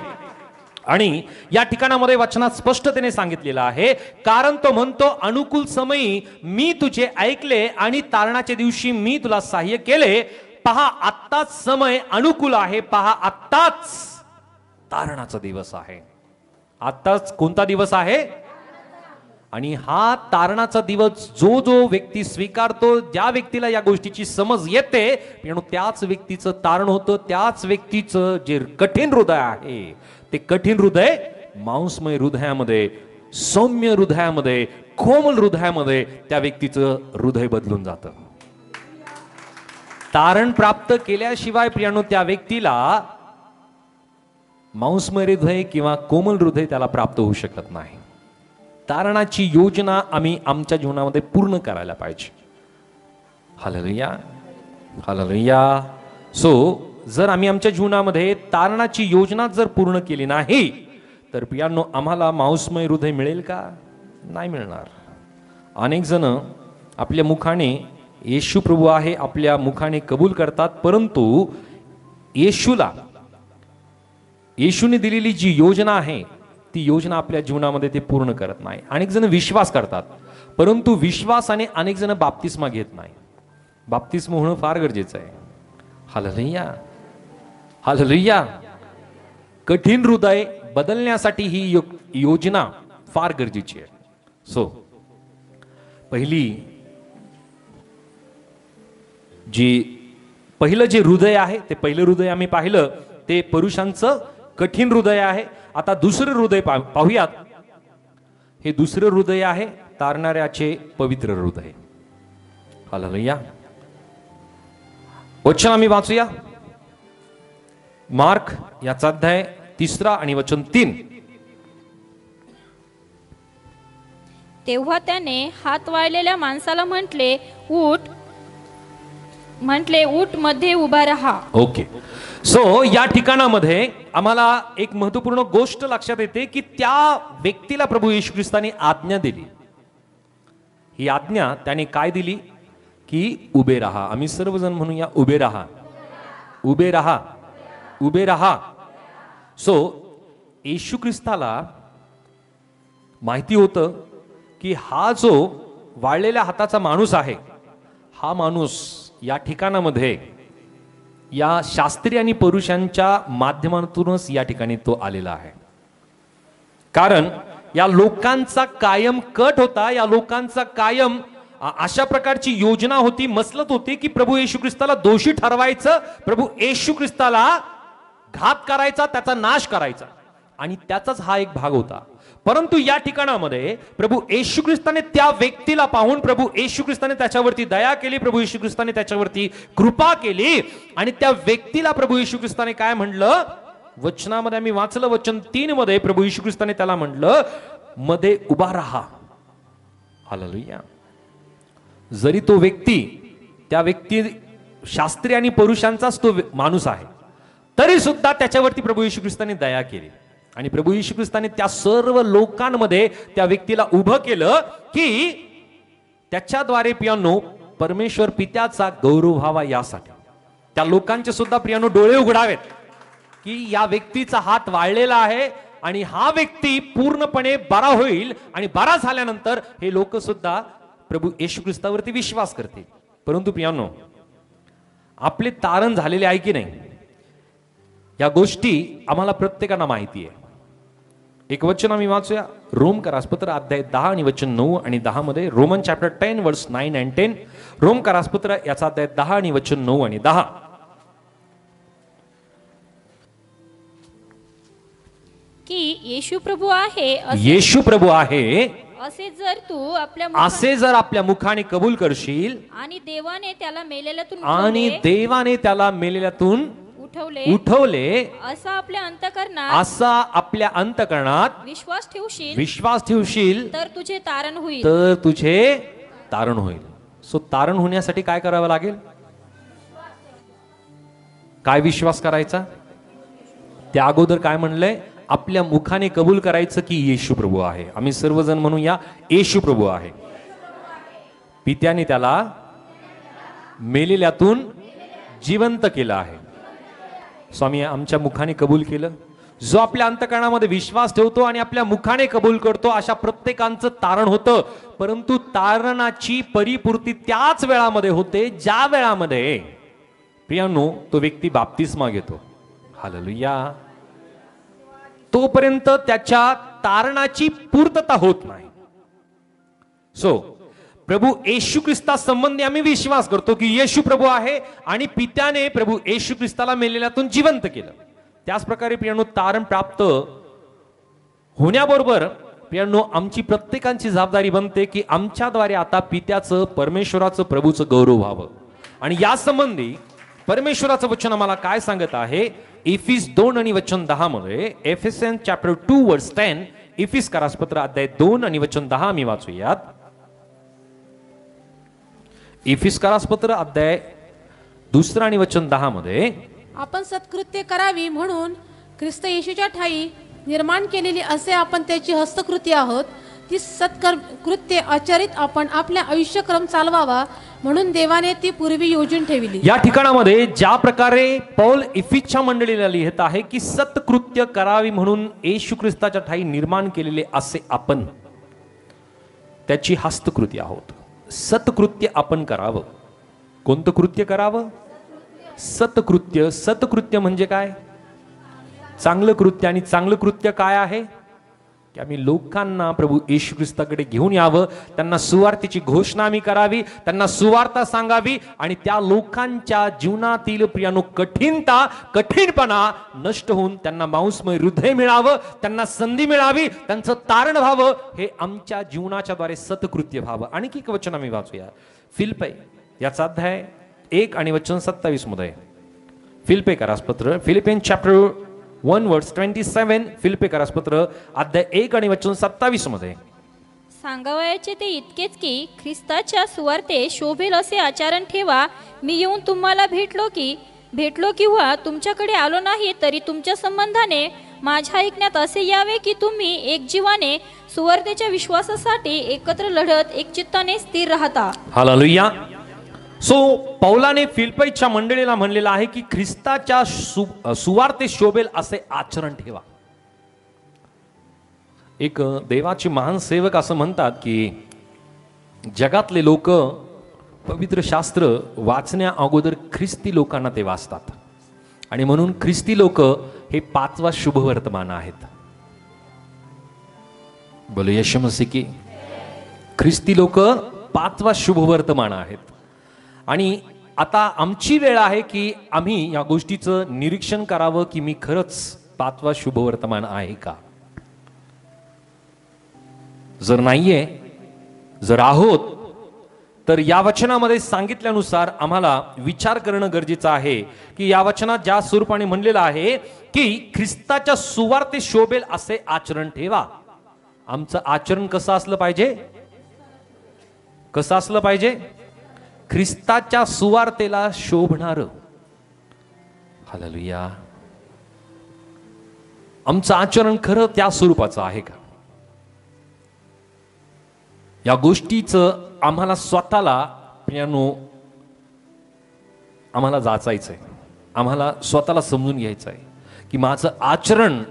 आणि या ठिकाणामध्ये वचनात स्पष्टतेने सांगितलेलं आहे, कारण तो म्हणतो, अनुकूल समयी मी तुझे ऐकले आणि तारणाच्या दिवशी मी तुला सहाय्य केले. पहा, आत्ताच समय अनुकूल आहे, पहा आत्ताच तारणाचा दिवस आहे. आत्ताच कोणता दिवस आहे? आणि हा तारणाचा दिवस जो जो व्यक्ती स्वीकारतो, ज्या व्यक्तीला या गोष्टीची समज येते, त्याच व्यक्तीचं तारण होतं. त्याच व्यक्तीचं जे कठीण हृदय आहे, ते कठीण हृदय मांसमय हृदयामध्ये, सौम्य हृदयामध्ये, कोमल हृदयामध्ये त्या व्यक्तीचं हृदय बदलून जातं. तारण प्राप्त केल्याशिवाय प्रियानो त्या व्यक्तीला मांसमय हृदय किंवा कोमल हृदय त्याला प्राप्त होऊ शकत नाही. तारणाची योजना आम्ही आमच्या जीवनामध्ये पूर्ण करायला पाहिजे. Hallelujah, hallelujah. सो जर आम्ही आमच्या जीवनामध्ये तारणाची योजना जर पूर्ण केली नाही तर प्रियांनो आम्हाला मांसमय हृदय मिळेल का? नाही मिळणार. अनेक जण आपल्या मुखाने येशू प्रभू आहे आपल्या मुखाने कबूल करतात, परंतु येशूने दिलेली जी योजना आहे ती योजना आपल्या जीवनामध्ये ते पूर्ण करत नाही. अनेक जण विश्वास करतात, परंतु विश्वासाने अनेक जण बाप्तिस्मा घेत नाही. बाप्तिस्मा होणं फार गरजेचं आहे. Hallelujah, hallelujah. कठीण हृदय बदलण्यासाठी ही योजना फार गरजेची आहे. सो पहिलं जे हृदय आहे ते पहिलं हृदय आम्ही पाहिलं ते पुरुषांचं कठीण हृदय आहे. आता दुसरं हृदय पाहूयात. हे दुसरं हृदय आहे तारणाऱ्याचे पवित्र हृदय. हालेलुया. वचन आम्ही वाचूया. मार्क याचा अध्याय 3 आणि वचन 3. तेव्हा त्याने हात वाळलेल्या माणसाला म्हटले, उठ मध्ये उभा राहा. ओके. सो या ठिकाणामध्ये आम्हाला एक महत्वपूर्ण गोष्ट लक्षात येते की त्या व्यक्तीला प्रभू येशू ख्रिस्ताने आज्ञा दिली. ही आज्ञा त्याने काय दिली की उभे राहा. आम्ही सर्वजण म्हणूया उभे राहा, उभे राहा, उभे राहा. सो येशू ख्रिस्ताला माहिती होतं की हा जो वाळलेल्या हाताचा माणूस आहे, हा माणूस या ठिकाणामध्ये या शास्त्री आणि पुरुषांच्या माध्यमातूनच या ठिकाणी तो आलेला आहे. कारण या लोकांचा कायम कट होता, या लोकांचा कायम अशा प्रकारची योजना होती, मसलत होती की प्रभू येशू ख्रिस्ताला दोषी ठरवायचं, प्रभू येशू ख्रिस्ताला घात करायचा, त्याचा नाश करायचा, आणि त्याचाच हा एक भाग होता. परंतु या ठिकाणामध्ये प्रभू येशू ख्रिस्ताने त्या व्यक्तीला पाहून, प्रभू येशू ख्रिस्ताने त्याच्यावरती दया केली, प्रभू येशू ख्रिस्ताने त्याच्यावरती कृपा केली, आणि त्या व्यक्तीला प्रभू येशू ख्रिस्ताने काय म्हणलं, वचनामध्ये आम्ही वाचलं, वचन 3 मध्ये प्रभू येशू ख्रिस्ताने त्याला म्हणलं, मध्ये उभा राहा. हालेलुया. जरी तो व्यक्ती, त्या व्यक्ती शास्त्री आणि पुरुषांचाच तो माणूस आहे, तरी सुद्धा त्याच्यावरती प्रभू येशू ख्रिस्ताने दया केली, आणि प्रभू येशू ख्रिस्ताने त्या सर्व लोकांमध्ये त्या व्यक्तीला उभं केलं की त्याच्याद्वारे प्रियानो परमेश्वर पित्याचा गौरव व्हावा, यासाठी त्या लोकांचे सुद्धा प्रियानो डोळे उघडावेत की या व्यक्तीचा हात वाळलेला आहे आणि हा व्यक्ती पूर्णपणे बरा होईल, आणि बरा झाल्यानंतर हे लोक सुद्धा प्रभू येशू ख्रिस्तावरती विश्वास करतील. परंतु प्रियानो, आपले तारण झालेले आहे की नाही, या गोष्टी आम्हाला प्रत्येकांना माहिती आहे. एक वचन आम्ही वाचूया, रोमकरासपत्र अध्याय 10 आणि वचन 9 आणि 10 मध्ये. रोमन चॅप्टर 10 वर्स 9 and 10. रोमकरासपत्र याचा अध्याय 10 आणि वचन 9 आणि 10. की येशू प्रभू आहे, येशू प्रभू आहे असे जर आपल्या मुखाने कबूल करशील, आणि देवाने त्याला मेलेल्यातून उठवले असा आपल्या अंतःकरणात विश्वास ठेवशील तर तुझे तारण होईल. सो तारण होण्यासाठी काय करावं लागेल, काय विश्वास करायचा, त्या अगोदर काय म्हणलंय, आपल्या मुखाने कबूल करायचं की येशू प्रभू आहे. आम्ही सर्वजण म्हणूया येशू प्रभू आहे. पित्याने त्याला मेलेल्यातून जिवंत केलं आहे. स्वामी आमच्या मुखाने कबूल केलं. जो आपल्या अंतःकरणामध्ये विश्वास ठेवतो आणि आपल्या मुखाने कबूल करतो, अशा प्रत्येकांचं तारण होतं. परंतु तारणाची परिपूर्ती त्याच वेळामध्ये होते ज्या वेळामध्ये प्रियानो तो व्यक्ती बाप्तिस्मा घेतो. हालेलुया. तोपर्यंत त्याच्या तारणाची पूर्तता होत नाही. सो प्रभू येशू ख्रिस्ता संबंधी आम्ही विश्वास करतो की येशू प्रभू आहे आणि पित्याने प्रभू येशू ख्रिस्ताला मेलेल्यातून जिवंत केलं. त्याच प्रकारे प्रियानो तारण प्राप्त होण्याबरोबर प्रियानो आमची प्रत्येकाची जबाबदारी बनते की आमच्याद्वारे आता पित्याचं, परमेश्वराचं, प्रभूचं गौरव व्हावं. आणि या संबंधी परमेश्वराचं वचन आम्हाला काय सांगत आहे, इफिस 2 आणि वचन 10 मध्ये. एफेसियन्स चॅप्टर 2 वर्स 10. इफिस करासपत्र अध्याय 2 आणि वचन 10 आम्ही वाचूयात. इफिस करासपत्र अध्याय 2 आणि वचन 10 मध्ये. आपण सत्कृत्य करावी म्हणून ख्रिस्त येशूच्या ठाई निर्माण केलेली असे आपण त्याची हस्तकृती आहोत. ती सत्कृत्य आचरित आपण आपल्या आयुष्यक्रम चालवावा म्हणून देवाने ती पूर्वी योजून ठेवली. या ठिकाणामध्ये ज्या प्रकारे पौल इफिसच्या मंडळीला लिहित आहे की सत्कृत्य करावी म्हणून येशू ख्रिस्ताच्या ठाई निर्माण केलेले असे आपण त्याची हस्तकृती आहोत. सत्कृत्य आपण करावं. कोणतं कृत्य करावं? सत्कृत्य. सत्कृत्य म्हणजे काय? चांगलं कृत्य. आणि चांगलं कृत्य काय आहे की आम्ही लोकांना प्रभू येशू ख्रिस्ताकडे घेऊन यावं, त्यांना सुवार्तेची घोषणा आम्ही करावी, त्यांना सुवार्ता सांगावी आणि त्या लोकांच्या जीवनातील प्रियानो कठीणपणा नष्ट होऊन त्यांना मांसमय हृदय मिळावं, त्यांना संधी मिळावी, त्यांचं तारण व्हावं. हे आमच्या जीवनाच्या द्वारे सत्कृत्य व्हावं. आणखी एक वचन आम्ही वाचूया, फिलिप्पी याचा अध्याय 1 आणि वचन 27 मध्ये. फिलिप्पी करासपत्र, फिलिपियन चॅप्टर 1 वर्स 27. फिलिप्पी करासपत्र अध्याय 1 आणि वचन 27 मध्ये. सांगावयाचे ते इतकेच की ख्रिस्ताच्या सुवार्ते शोभेल असे आचरण ठेवा. मी येऊन तुम्हाला भेटलो किंवा तुमच्याकडे आलो नाही तरी तुमच्या संबंधाने माझ्या ऐकण्यात असे यावे की तुम्ही एक जीवाने सुवार्तेच्या विश्वासासाठी एकत्र लढत एक चित्ताने स्थिर राहता. हालेलुया. सो पौलाने फिलिप्पीच्या मंडळीला म्हणलेलं आहे की ख्रिस्ताच्या सुवार्ते शोभेल असे आचरण ठेवा. एक देवाचे महान सेवक असं म्हणतात की जगातले लोक पवित्र शास्त्र वाचण्या अगोदर ख्रिस्ती लोकांना ते वाचतात आणि म्हणून ख्रिस्ती लोक हे 5वा शुभवर्तमान आहेत. बोलो येशू मसीह की. ख्रिस्ती लोक 5वा शुभवर्तमान आहेत आणि आता आमची वेळ आहे की आम्ही या गोष्टीचं निरीक्षण करावं की मी खरंच 5वा शुभवर्तमान आहे का. जर नाहीये, जर आहोत, तर या वचनामध्ये सांगितल्यानुसार आम्हाला विचार करणं गरजेचं आहे की या वचनात ज्या स्वरूपाने म्हणलेलं आहे की ख्रिस्ताच्या सुवार्ते शोभेल असे आचरण ठेवा. आमचं आचरण कसं असलं पाहिजे? कसं असलं पाहिजे? ख्रिस्ताच्या सुवार्तेला शोभणार. हालेलुया. आमचं आचरण खरं त्या स्वरूपाचं आहे का? या गोष्टीचं आम्हाला स्वतःला आम्हाला जाचायचंय, आम्हाला स्वतःला समजून घ्यायचं आहे की माझं आचरण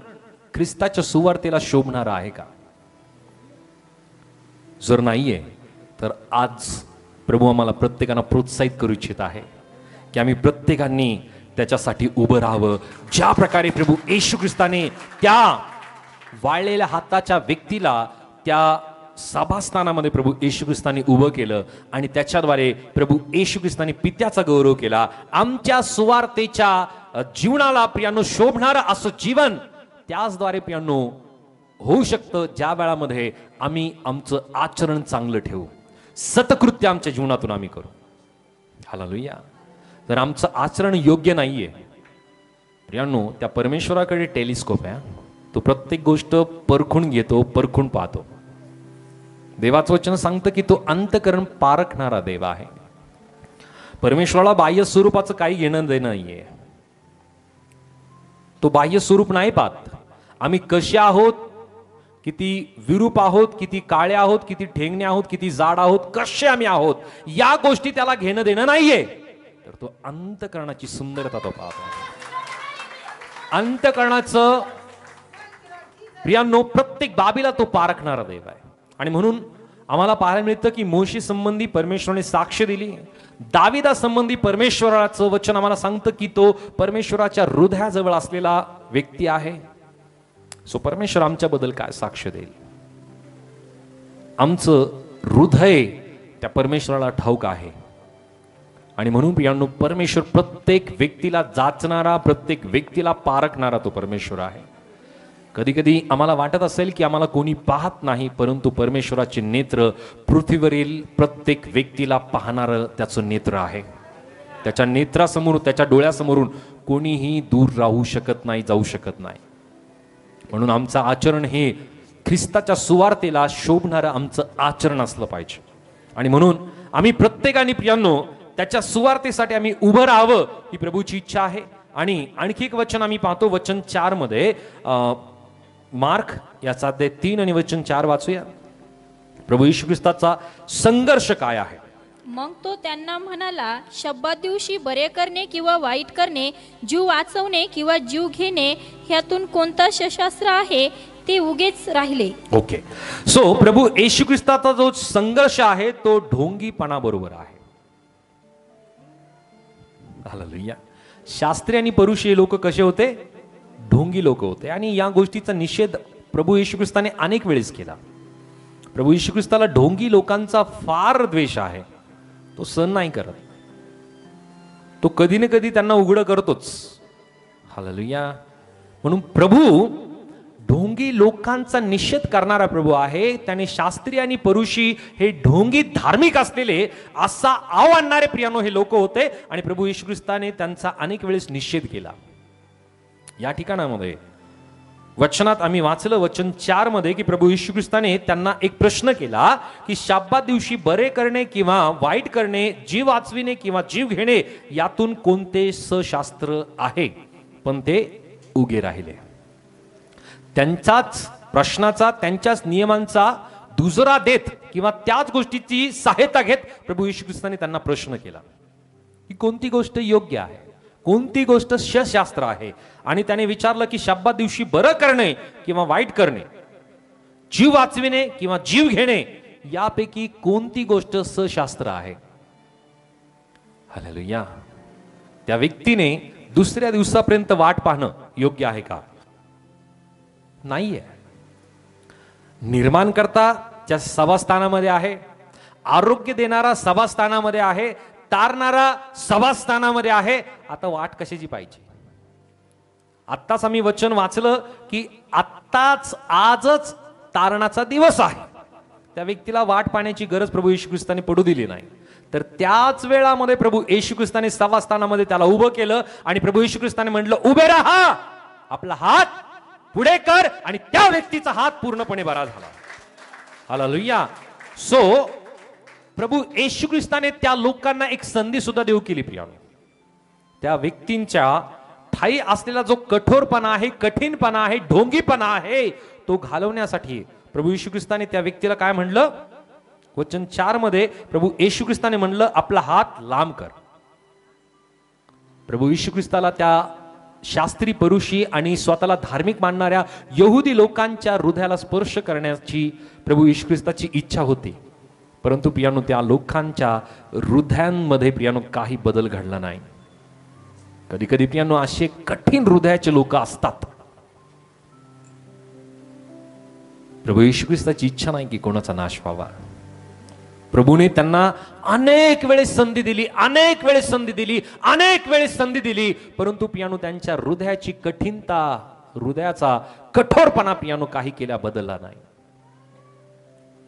ख्रिस्ताच्या सुवार्तेला शोभणार आहे का. जर नाहीये तर आज प्रभू आम्हाला प्रत्येकाला प्रोत्साहित करू इच्छित आहे की आम्ही प्रत्येकांनी त्याच्यासाठी उभं राहावं. ज्या प्रकारे प्रभू येशू ख्रिस्ताने त्या वाळलेल्या हाताच्या व्यक्तीला त्या सभास्थानामध्ये प्रभू येशू ख्रिस्ताने उभं केलं आणि त्याच्याद्वारे प्रभू येशू ख्रिस्ताने पित्याचा गौरव केला. आमच्या सुवार्तेच्या जीवनाला प्रियांनो शोभणारं असं जीवन त्याचद्वारे प्रियांनो होऊ शकतं ज्या वेळामध्ये आम्ही आमचं आचरण चांगलं ठेवू, सतकृत्य आमच्या जीवनातून आम्ही करू. हालेलुया. जर आमचं आचरण योग्य नाहीये प्रियांनो, त्या परमेश्वराकडे टेलिस्कोप आहे. तो प्रत्येक गोष्ट परखून घेतो, परखून पाहतो. देवाचं वचन सांगतं की तो अंतःकरण पारखणारा देव आहे. परमेश्वराला बाह्य स्वरूपाचं काही घेणं देणं नाहीये. तो बाह्य स्वरूप नाही पाहत. आम्ही कसे आहोत, किती विरूप आहोत, किती काळे आहोत, किती ठेंगणे आहोत, किती जाड आहोत, कसे आम्ही आहोत, या गोष्टी त्याला घेणं देणं नाहीये. तर तो अंतःकरणाची सुंदरता तो पाहतो. अंतःकरणाचं प्रियांनो प्रत्येक बाबीला तो पारखणारा देव आहे. आणि म्हणून आम्हाला पाहायला मिळतं की मोशे संबंधी परमेश्वराने साक्ष दिली. दाविदा संबंधी परमेश्वराचं वचन आम्हाला सांगतं की तो परमेश्वराच्या हृदयाजवळ असलेला व्यक्ती आहे. सो परमेश्वर आमच्याबद्दल काय साक्ष देईल? आमचं हृदय त्या परमेश्वराला ठाऊक आहे. आणि म्हणून प्रियांनो परमेश्वर प्रत्येक व्यक्तीला जाचणारा, प्रत्येक व्यक्तीला पारखणारा तो परमेश्वर आहे. कधी कधी आम्हाला वाटत असेल की आम्हाला कोणी पाहत नाही, परंतु परमेश्वराचे नेत्र पृथ्वीवरील प्रत्येक व्यक्तीला पाहणारं त्याचं नेत्र आहे. त्याच्या नेत्रासमोर, त्याच्या डोळ्यासमोरून कोणीही दूर राहू शकत नाही, जाऊ शकत नाही. म्हणून आमचं आचरण हे ख्रिस्ताच्या सुवार्तेला शोभणारं आमचं आचरण असलं पाहिजे. आणि म्हणून आम्ही प्रत्येकाने प्रियांनो त्याच्या सुवार्तेसाठी आम्ही उभं राहावं ही प्रभूची इच्छा आहे. आणि आणखी एक वचन आम्ही पाहतो वचन 4 मध्ये, मार्क याचा अध्याय 3 आणि वचन 4 वाचूया. प्रभू येशू ख्रिस्ताचा संघर्ष काय आहे? मग तो त्यांना म्हणाला, शब्बात दिवशी बरे करणे किंवा वाईट करणे, जीव वाचवणे किंवा जीव घेणे, ह्यातून कोणता शस्त्र आहे ते उगेच राहिले. ओके. सो प्रभू येशू ख्रिस्ताचा जो संघर्ष आहे तो ढोंगीपणा बरोबर आहे. हालेलुया. शास्त्री आणि परुषी लोक कसे होते? ढोंगी लोक होते. आणि या गोष्टीचा निषेध प्रभू येशू ख्रिस्ताने अनेक वेळेस केला. प्रभू येशू ख्रिस्ताला ढोंगी लोकांचा फार द्वेष आहे. तो सहन नाही करत. तो कधी ना कधी त्यांना उघड करतोच. हालेलुया. म्हणून प्रभू ढोंगी लोकांचा निषेध करणारा प्रभू आहे. त्याने शास्त्री आणि परुषी हे ढोंगी धार्मिक असलेले असा आव आणणारे प्रियानो हे लोक होते. आणि प्रभू येशू ख्रिस्ताने त्यांचा अनेक वेळेस निषेध केला. या ठिकाणामध्ये वचनात आम्ही वाचलं वचन 4 मध्ये की प्रभू येशू ख्रिस्ताने त्यांना एक प्रश्न केला की शब्बात दिवशी बरे करणे किंवा वाईट करणे, जीव वाचविणे किंवा जीव घेणे, यातून कोणते सशास्त्र आहे? पण ते उगे राहिले. त्यांचाच प्रश्नाचा, त्यांच्याच नियमांचा दुजोरा देत किंवा त्याच गोष्टीची सहायता घेत प्रभू येशू ख्रिस्ताने त्यांना प्रश्न केला की कोणती गोष्ट योग्य आहे, कोणती गोष्ट शास्त्र आहे. आणि त्याने विचारलं की शब्दात दिवशी बरं करणे किंवा वाईट करणे, जीव वाचविणे किंवा जीव घेणे, यापैकी कोणती गोष्ट सशास्त्र आहे. हालेलुया. त्या व्यक्तीने दुसऱ्या दिवसापर्यंत वाट पाहणं योग्य आहे का? नाहीये. निर्माणकर्ता त्या सभास्थानामध्ये आहे, आरोग्य देणारा सभास्थानामध्ये आहे, तारणारा सभास्थानामध्ये आहे. आता वाट कशाची पाहिजे? आत्ताच आम्ही वचन वाचलं की आत्ताच आजच तारणाचा दिवस आहे. त्या व्यक्तीला वाट पाहण्याची गरज प्रभू येशू ख्रिस्ताने पडू दिली नाही. तर त्याच वेळामध्ये प्रभू येशू ख्रिस्ताने सभास्थानामध्ये त्याला उभं केलं आणि प्रभू येशू ख्रिस्ताने म्हटलं, उभे राहा, आपला हात पुढे कर. आणि त्या व्यक्तीचा हात पूर्णपणे बरा झाला. हालेलुया. सो प्रभू येशू ख्रिस्ताने त्या लोकांना एक संधी सुद्धा देऊ केली प्रियानो. त्या व्यक्तींच्या ठाई असलेला जो कठोरपणा आहे, कठीणपणा आहे, ढोंगीपणा आहे, तो घालवण्यासाठी प्रभू येशू ख्रिस्ताने त्या व्यक्तीला काय म्हणलं? वचन 4 मध्ये प्रभू येशू ख्रिस्ताने म्हणलं, आपला हात लांब कर. प्रभू येशू ख्रिस्ताला त्या शास्त्री परुषी आणि स्वतःला धार्मिक मानणाऱ्या यहुदी लोकांच्या हृदयाला स्पर्श करण्याची प्रभू येशू ख्रिस्ताची इच्छा होती. परंतु प्रियानो, त्या लोकांच्या हृदयांमध्ये प्रियानो काही बदल घडला नाही. कधी कधी प्रियानो असे कठीण हृदयाचे लोक असतात. प्रभू येशू ख्रिस्ताची इच्छा नाही की कोणाचा नाश व्हावा. प्रभूने त्यांना अनेक वेळेस संधी दिली, अनेक वेळेस संधी दिली, अनेक वेळेस संधी दिली. परंतु पियानो त्यांच्या हृदयाची कठीणता, हृदयाचा कठोरपणा पियानो काही केल्या बदलला नाही.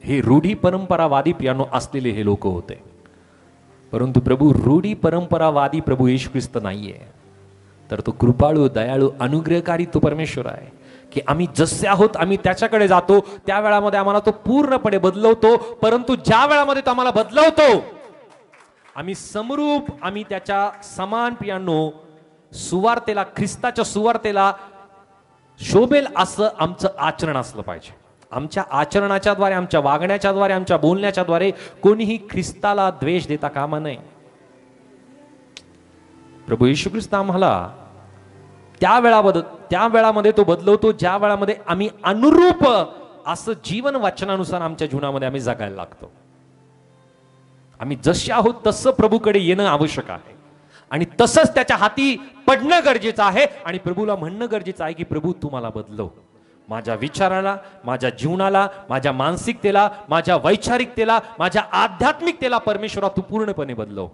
हे रूढी परंपरावादी पियानो असलेले हे लोक होते. परंतु प्रभू रूढी परंपरावादी प्रभू येशू ख्रिस्त नाहीये. तर तो कृपाळू, दयाळू, अनुग्रहकारी तो परमेश्वर आहे की आम्ही जसे आहोत आम्ही त्याच्याकडे जातो, त्या वेळामध्ये आम्हाला तो पूर्णपणे बदलवतो. परंतु ज्या वेळामध्ये तो आम्हाला बदलवतो, आम्ही समरूप, आम्ही त्याच्या समान प्रियानो सुवार्तेला, ख्रिस्ताच्या सुवार्तेला शोभेल असं आमचं आचरण असलं पाहिजे. आमच्या आचरणाच्या द्वारे, आमच्या वागण्याच्या द्वारे, आमच्या बोलण्याच्या द्वारे कोणीही ख्रिस्ताला द्वेष देता कामा नये. प्रभू येशू ख्रिस्त आम्हाला त्या वेळामध्ये तो बदलवतो ज्या वेळामध्ये आम्ही अनुरूप असं जीवन वचनानुसार आमच्या जीवनामध्ये आम्ही जगायला लागतो. आम्ही जसे आहोत तसं प्रभूकडे येणं आवश्यक आहे आणि तसंच त्याच्या हाती पडणं गरजेचं आहे. आणि प्रभूला म्हणणं गरजेचं आहे की प्रभू तू मला बदलव, माझ्या विचाराला, माझ्या जीवनाला, माझ्या मानसिकतेला, माझ्या वैचारिकतेला, माझ्या आध्यात्मिकतेला परमेश्वरा तू पूर्णपणे बदलव.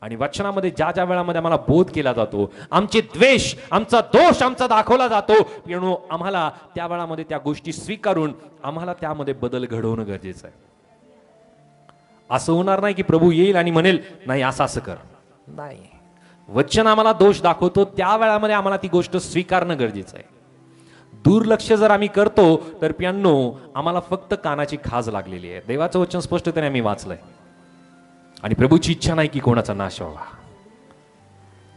आणि वचनामध्ये ज्या ज्या वेळामध्ये आम्हाला बोध केला जातो, आमचे द्वेष, आमचा दोष आमचा दाखवला जातो, पियानो आम्हाला त्या वेळामध्ये त्या गोष्टी स्वीकारून आम्हाला त्यामध्ये बदल घडवणं गरजेचं आहे. असं होणार नाही की प्रभू येईल आणि म्हणेल नाही असं असं कर. नाही, वचन आम्हाला दोष दाखवतो, त्या वेळामध्ये आम्हाला ती गोष्ट स्वीकारणं गरजेचं आहे. दुर्लक्ष जर आम्ही करतो तर पियानो आम्हाला फक्त कानाची खाज लागलेली आहे. देवाचं वचन स्पष्टपणे आम्ही वाचलंय आणि प्रभूची इच्छा नाही की कोणाचा नाश व्हावा.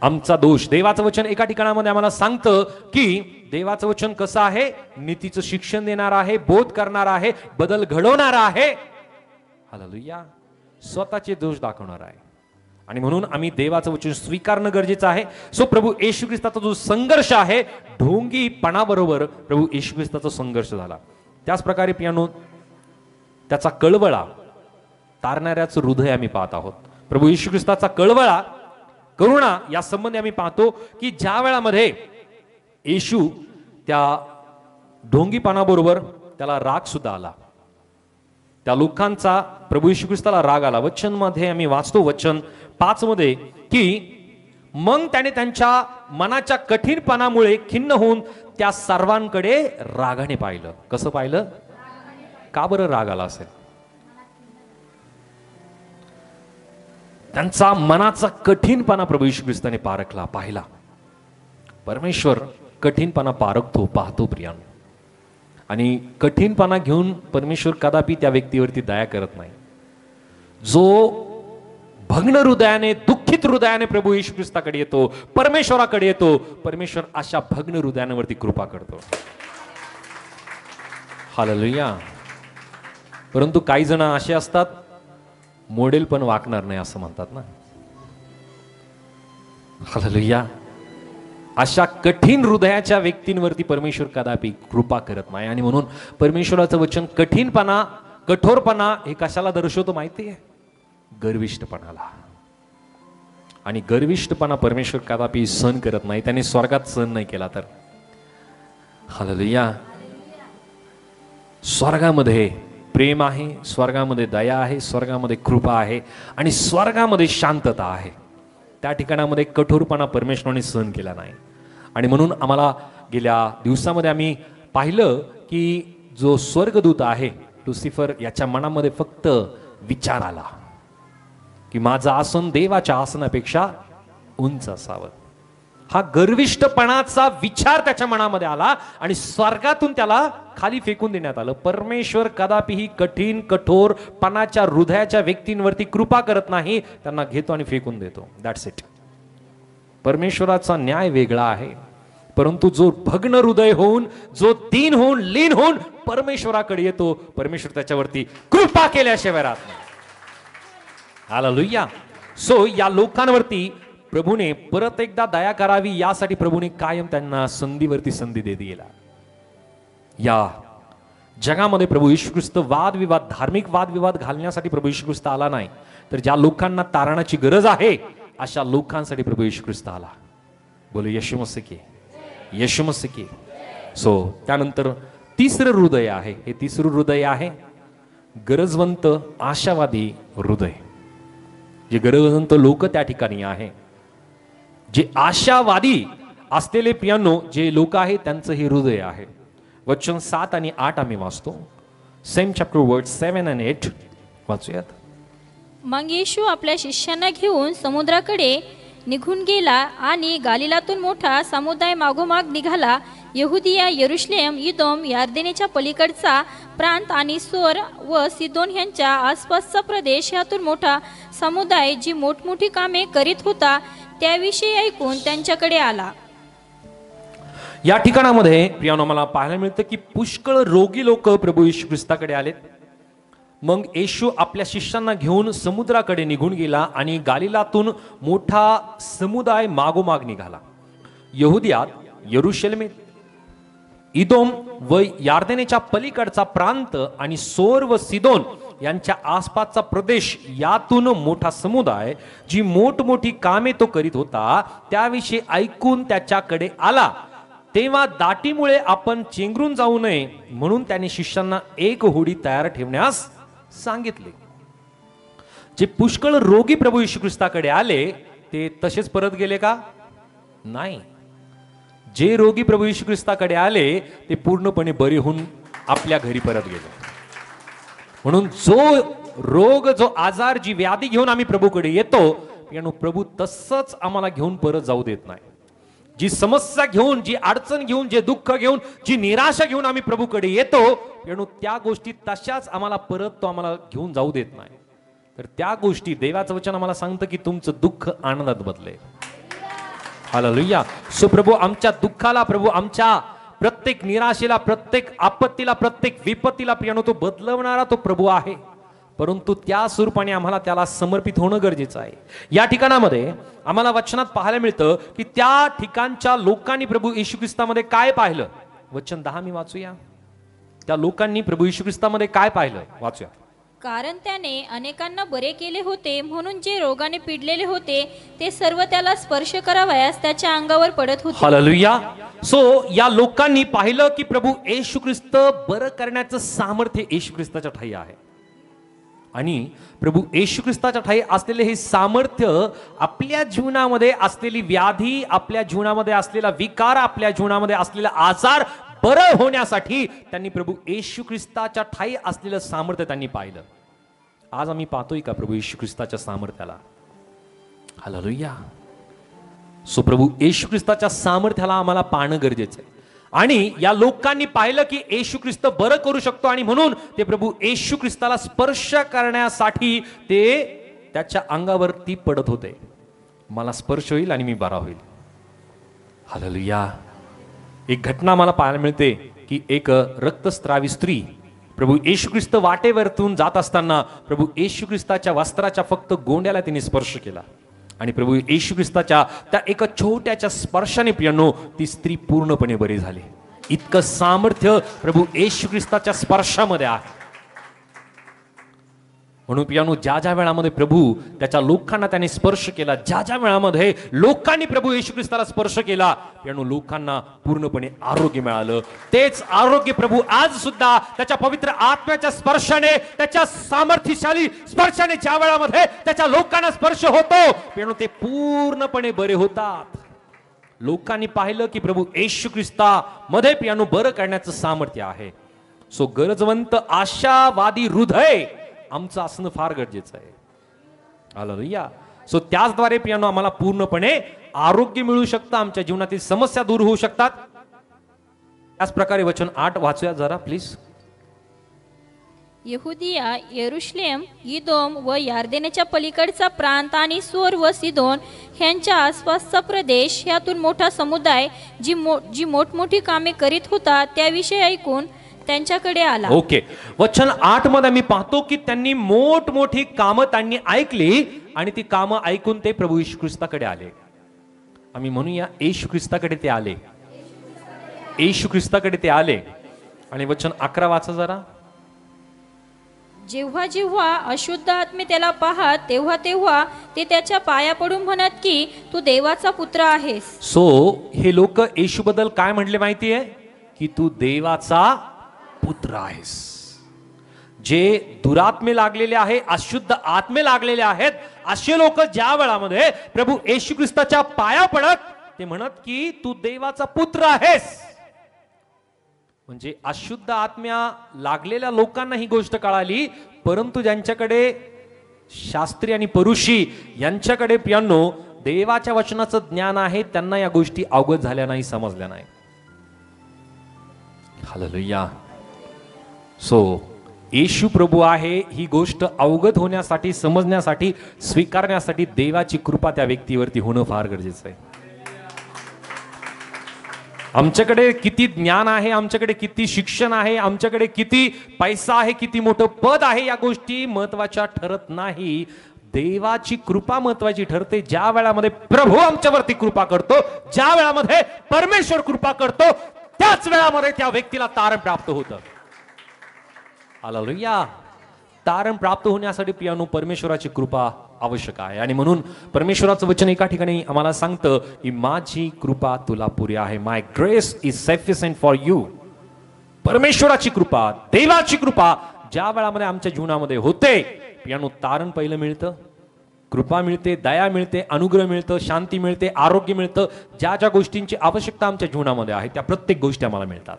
आमचा दोष, देवाचं वचन एका ठिकाणामध्ये आम्हाला सांगतं की देवाचं वचन कसं आहे, नीतीचं शिक्षण देणार आहे, बोध करणार आहे, बदल घडवणार आहे. हालेलुया. स्वतःचे दोष दाखवणार आहे. आणि म्हणून आम्ही देवाचं वचन स्वीकारणं गरजेचं आहे. सो प्रभू येशू ख्रिस्ताचा जो संघर्ष आहे, ढोंगीपणाबरोबर प्रभू येशू ख्रिस्ताचा संघर्ष झाला. त्याच प्रकारे पियानो त्याचा कळवळा, तारणाऱ्याचं हृदय आम्ही पाहत आहोत. प्रभू येशू ख्रिस्ताचा कळवळा, करुणा या संबंधी आम्ही पाहतो की ज्या वेळामध्ये येशू त्या ढोंगीपणाबरोबर त्याला राग सुद्धा आला, त्या लोकांचा प्रभू येशू ख्रिस्ताला राग आला. वचन मध्ये आम्ही वाचतो, वचन 5 मध्ये की मग त्याने त्यांच्या मनाच्या कठीणपणामुळे खिन्न होऊन त्या सर्वांकडे रागाने पाहिलं. कसं पाहिलं? का बरं राग आला असेल? त्यांचा मनाचा कठीणपणा प्रभू येशू ख्रिस्ताने पारखला, पाहिला. परमेश्वर कठीणपणा पारखतो, पाहतो प्रियानो. आणि कठीणपणा घेऊन परमेश्वर कदापि त्या व्यक्तीवरती दया करत नाही. जो भग्न हृदयाने, दुःखित हृदयाने प्रभू येशू ख्रिस्ताकडे येतो, परमेश्वराकडे येतो, परमेश्वर अशा भग्न हृदयांवरती कृपा करतो. हालेलुया. परंतु काही जण असे असतात, मॉडेल पण वाकणार नाही असं म्हणतात ना. हालेलुया. अशा कठीण हृदयाच्या व्यक्तींवरती परमेश्वर कदापि कृपा करत नाही. आणि म्हणून परमेश्वराचं वचन कठीणपणा, कठोरपणा हे कशाला दर्शवतो माहिती आहे? गर्विष्ठपणाला. आणि गर्विष्ठपणा परमेश्वर कदापि सहन करत नाही. त्याने स्वर्गात सहन नाही केला तर. हालेलुया. स्वर्गामध्ये प्रेम आहे, स्वर्गामध्ये दया आहे, स्वर्गामध्ये कृपा आहे आणि स्वर्गामध्ये शांतता आहे. त्या ठिकाणामध्ये कठोरपणा परमेश्वराने सहन केला नाही. आणि म्हणून आम्हाला गेल्या दिवसामध्ये आम्ही पाहिलं की जो स्वर्गदूत आहे लुसिफर, याच्या मनामध्ये फक्त विचार आला की माझं आसन देवाच्या आसनापेक्षा उंच असावं. हा गर्विष्ठपणाचा विचार त्याच्या मनामध्ये आला आणि स्वर्गातून त्याला खाली फेकून देण्यात आलं. परमेश्वर कदापिही कठीण कठोरपणाच्या हृदयाच्या व्यक्तींवरती कृपा करत नाही, त्यांना घेतो आणि फेकून देतो. That's it. परमेश्वराचा न्याय वेगळा आहे. परंतु जो भग्न हृदय होऊन, जो दीन होऊन, लीन होऊन परमेश्वराकडे येतो, परमेश्वर त्याच्यावरती कृपा केल्याशिवाय राहत नाही. हालेलुया. सो या लोकांवरती प्रभूने परत एकदा दया करावी यासाठी प्रभूने कायम त्यांना संधीवरती संधी देत गेला. या जगामध्ये प्रभू येशू ख्रिस्त वादविवाद, धार्मिक वादविवाद घालण्यासाठी प्रभू येशू ख्रिस्त आला नाही, तर ज्या लोकांना तारणाची गरज आहे अशा लोकांसाठी प्रभू येशू ख्रिस्त आला. बोलो येशू मसीह की, येशू मसीह की. सो त्यानंतर तिसरं हृदय आहे. हे तिसरं हृदय आहे गरजवंत आशावादी हृदय. जे गरजवंत लोक त्या ठिकाणी आहे, जे आशावादी असलेले प्रियांनो जे लोक आहेत त्यांचं हे हृदय आहे. वचन 7 आणि 8 आम्ही वाचतो. Same chapter word 7 and 8 वाचूयात. मग येशू आपल्या शिष्यांना घेऊन समुद्राकडे निघून गेला आणि गालिलातून मोठा समुदाय मागोमाग निघाला. यहुदिया, यरुशलेम, इदोम, यार्देनेच्या पलीकडचा प्रांत आणि सोर व सिदोन यांच्या आसपासचा प्रदेश यातून मोठा समुदाय जी मोठमोठी कामे करीत होता त्याविषयी ऐकून त्यांच्याकडे आला. या ठिकाणामध्ये प्रियानो मला पाहायला मिळतं की पुष्कळ रोगी लोक प्रभू येशू ख्रिस्ताकडे आलेत. मग येशू आपल्या शिष्यांना घेऊन समुद्राकडे निघून गेला आणि गालिलातून मोठा समुदाय मागोमाग निघाला. यहुदियात, यरुशलेमेत, इदोम व यार्देनेच्या पलीकडचा प्रांत आणि सोर व सिदोन यांच्या आसपासचा प्रदेश यातून मोठा समुदाय जी मोठमोठी कामे तो करीत होता त्याविषयी ऐकून त्याच्याकडे आला. तेव्हा दाटीमुळे आपण चेंगरून जाऊ नये म्हणून त्याने शिष्यांना एक होडी तयार ठेवण्यास सांगितले. जे पुष्कळ रोगी प्रभू येशू ख्रिस्ताकडे आले ते तसेच परत गेले का? नाही. जे रोगी प्रभू येशू ख्रिस्ताकडे आले ते पूर्णपणे बरे होऊन आपल्या घरी परत गेले. म्हणून जो रोग, जो आजार, जी व्याधी घेऊन आम्ही प्रभूकडे येतो प्रभू तसंच आम्हाला घेऊन परत जाऊ देत नाही. जी समस्या घेऊन, जी अडचण घेऊन, जे दुःख घेऊन, जी निराशा घेऊन आम्ही प्रभूकडे येतो त्या गोष्टी तशाच आम्हाला परत तो आम्हाला घेऊन जाऊ देत नाही. तर त्या गोष्टी देवाचं वचन आम्हाला सांगतं की तुमचं दुःख आनंदात बदलेल. हालेलुया. सो प्रभू आमच्या दुःखाला, प्रभू आमच्या प्रत्येक निराशेला, प्रत्येक आपत्तीला, प्रत्येक विपत्तीला प्रियानो तो बदलवणारा तो प्रभू आहे. परंतु त्या स्वरूपाने आम्हाला त्याला समर्पित होणं गरजेचं आहे. या ठिकाणामध्ये आम्हाला वचनात पाहायला मिळतं की त्या ठिकाणच्या लोकांनी प्रभू येशू ख्रिस्तामध्ये काय पाहिलं. वचन 10 मी वाचूया. त्या लोकांनी प्रभू येशू ख्रिस्तामध्ये काय पाहिलं वाचूया. कारण त्याने अनेकांना बरे केले होते म्हणून जे रोगाने पिडलेले होते ते सर्व त्याला स्पर्श करावयास त्याच्या अंगावर पडत होते. हालेलुया. सो या लोकांनी पाहिलं की प्रभू येशू ख्रिस्त बरं करण्याचं सामर्थ्य येशू ख्रिस्ताच्या ठायी आहे. आणि प्रभू येशू ख्रिस्ताच्या ठायी असलेले हे सामर्थ्य आपल्या जीवनामध्ये असलेली व्याधी, आपल्या जीवनामध्ये असलेला विकार, आपल्या जीवनामध्ये असलेला आजार बरं होण्यासाठी त्यांनी प्रभू येशू ख्रिस्ताच्या ठायी असलेलं सामर्थ्य त्यांनी पाहिलं. आज आम्ही पाहतोय का प्रभू येशू ख्रिस्ताच्या सामर्थ्याला? हालेलुया. सो प्रभू येशू ख्रिस्ताच्या सामर्थ्याला आम्हाला पाहणं गरजेचं आहे. आणि या लोकांनी पाहिलं की येशू ख्रिस्त बरं करू शकतो आणि म्हणून ते प्रभू येशू ख्रिस्ताला स्पर्श करण्यासाठी ते त्याच्या अंगावरती पडत होते. मला स्पर्श होईल आणि मी बरा होईल. हालेलुया. एक घटना मला पाहायला मिळते की एक रक्तस्रावी स्त्री प्रभू येशू ख्रिस्त वाटेवरतून जात असताना प्रभू येशू ख्रिस्ताच्या वस्त्राच्या फक्त गोंड्याला तिने स्पर्श केला आणि प्रभू येशू ख्रिस्ताच्या त्या एका छोट्याच्या स्पर्शाने प्रियांनो ती स्त्री पूर्णपणे बरी झाली. इतकं सामर्थ्य प्रभू येशू ख्रिस्ताच्या स्पर्शामध्ये आहे. म्हणून प्रियांनो, ज्या ज्या वेळामध्ये प्रभू त्याच्या लोकांना त्याने स्पर्श केला, ज्या ज्या वेळामध्ये लोकांनी प्रभू येशू ख्रिस्ताला स्पर्श केला, प्रियांनो, लोकांना पूर्णपणे आरोग्य मिळालं. तेच आरोग्य प्रभू आज सुद्धा त्याच्या पवित्र आत्म्याच्या स्पर्शाने, त्याच्या सामर्थ्यशाली स्पर्शाने ज्या वेळामध्ये त्याच्या लोकांना स्पर्श होतो, प्रियांनो, ते पूर्णपणे बरे होतात. लोकांनी पाहिलं की प्रभू येशू ख्रिस्तामध्ये प्रियांनो बरं करण्याचं सामर्थ्य आहे. सो गरजवंत आशावादी हृदय आमचं असणं फार गरजेचं आहे. हालेलुया. सो त्याचद्वारे प्रियांनो आम्हाला पूर्णपणे आरोग्य मिळू शकतं, आमच्या जीवनातील समस्या दूर होऊ शकतात. त्याच प्रकारे वचन 8 वाचूया जरा प्लीज. यहुदिया, येरुशलेम, इदोम व यार्देनेच्या पलीकडचा प्रांत आणि सोर व सिदोन ह्यांच्या आसपासचा प्रदेश, ह्यातून मोठा समुदाय जी मोठमोठी कामे करीत होता त्याविषयी ऐकून त्यांच्याकडे आला. ओके. वचन 8 मध्ये मी पाहतो की त्यांनी मोठमोठी कामं त्यांनी ऐकली आणि ती कामं ऐकून ते प्रभू येशू ख्रिस्ताकडे आले. आम्ही म्हणूया येशू ख्रिस्ताकडे ते आले. येशू ख्रिस्ताकडे ते आले. आणि वचन 11 वाचा जरा. जेव्हा जेव्हा अशुद्ध आत्मे त्याला पाहत तेव्हा तेव्हा ते त्याच्या पाया पडून म्हणत की तू देवाचा पुत्र आहेस. सो हे लोक येशू बद्दल काय म्हटले माहितीये? की तू देवाचा पुत्र आहेस. जे दुरात्मे लागलेले आहे, अशुद्ध आत्मे लागलेले आहेत, असे लोक ज्या वेळामध्ये प्रभू येशू ख्रिस्ताच्या पाया पडत ते म्हणत की तू देवाचा पुत्र आहेस. म्हणजे अशुद्ध आत्म्या लागलेल्या लोकांना ही गोष्ट कळाली, परंतु ज्यांच्याकडे शास्त्री आणि परुषी यांच्याकडे प्रियांनो देवाच्या वचनाचं ज्ञान आहे, त्यांना या गोष्टी अवगत झाल्या नाही, समजल्या नाही. हालेलुया. सो येशू प्रभू आहे ही गोष्ट अवगत होण्यासाठी, समजण्यासाठी, स्वीकारण्यासाठी देवाची कृपा त्या व्यक्तीवरती होणं फार गरजेचं आहे. आमच्याकडे किती ज्ञान आहे, आमच्याकडे किती शिक्षण आहे, आमच्याकडे किती पैसा आहे, किती मोठं पद आहे, या गोष्टी महत्वाच्या ठरत नाही. देवाची कृपा महत्वाची ठरते. ज्या वेळामध्ये प्रभू आमच्यावरती कृपा करतो, ज्या वेळामध्ये परमेश्वर कृपा करतो, त्याच वेळामध्ये त्या व्यक्तीला तारण प्राप्त होतं. हालेलुया. तारण प्राप्त होण्यासाठी प्रियांनो परमेश्वराची कृपा आवश्यक आहे. आणि म्हणून परमेश्वराचं वचन एका ठिकाणी आम्हाला सांगतं की माझी कृपा तुला पुरी आहे. My grace is sufficient for you. परमेश्वराची कृपा, देवाची कृपा ज्या वेळामध्ये आमच्या जीवनामध्ये होते, प्रियांनो तारण पहिलं मिळतं, कृपा मिळते, दया मिळते, अनुग्रह मिळतं, शांती मिळते, आरोग्य मिळतं. ज्या ज्या गोष्टींची आवश्यकता आमच्या जीवनामध्ये आहे त्या प्रत्येक गोष्टी आम्हाला मिळतात.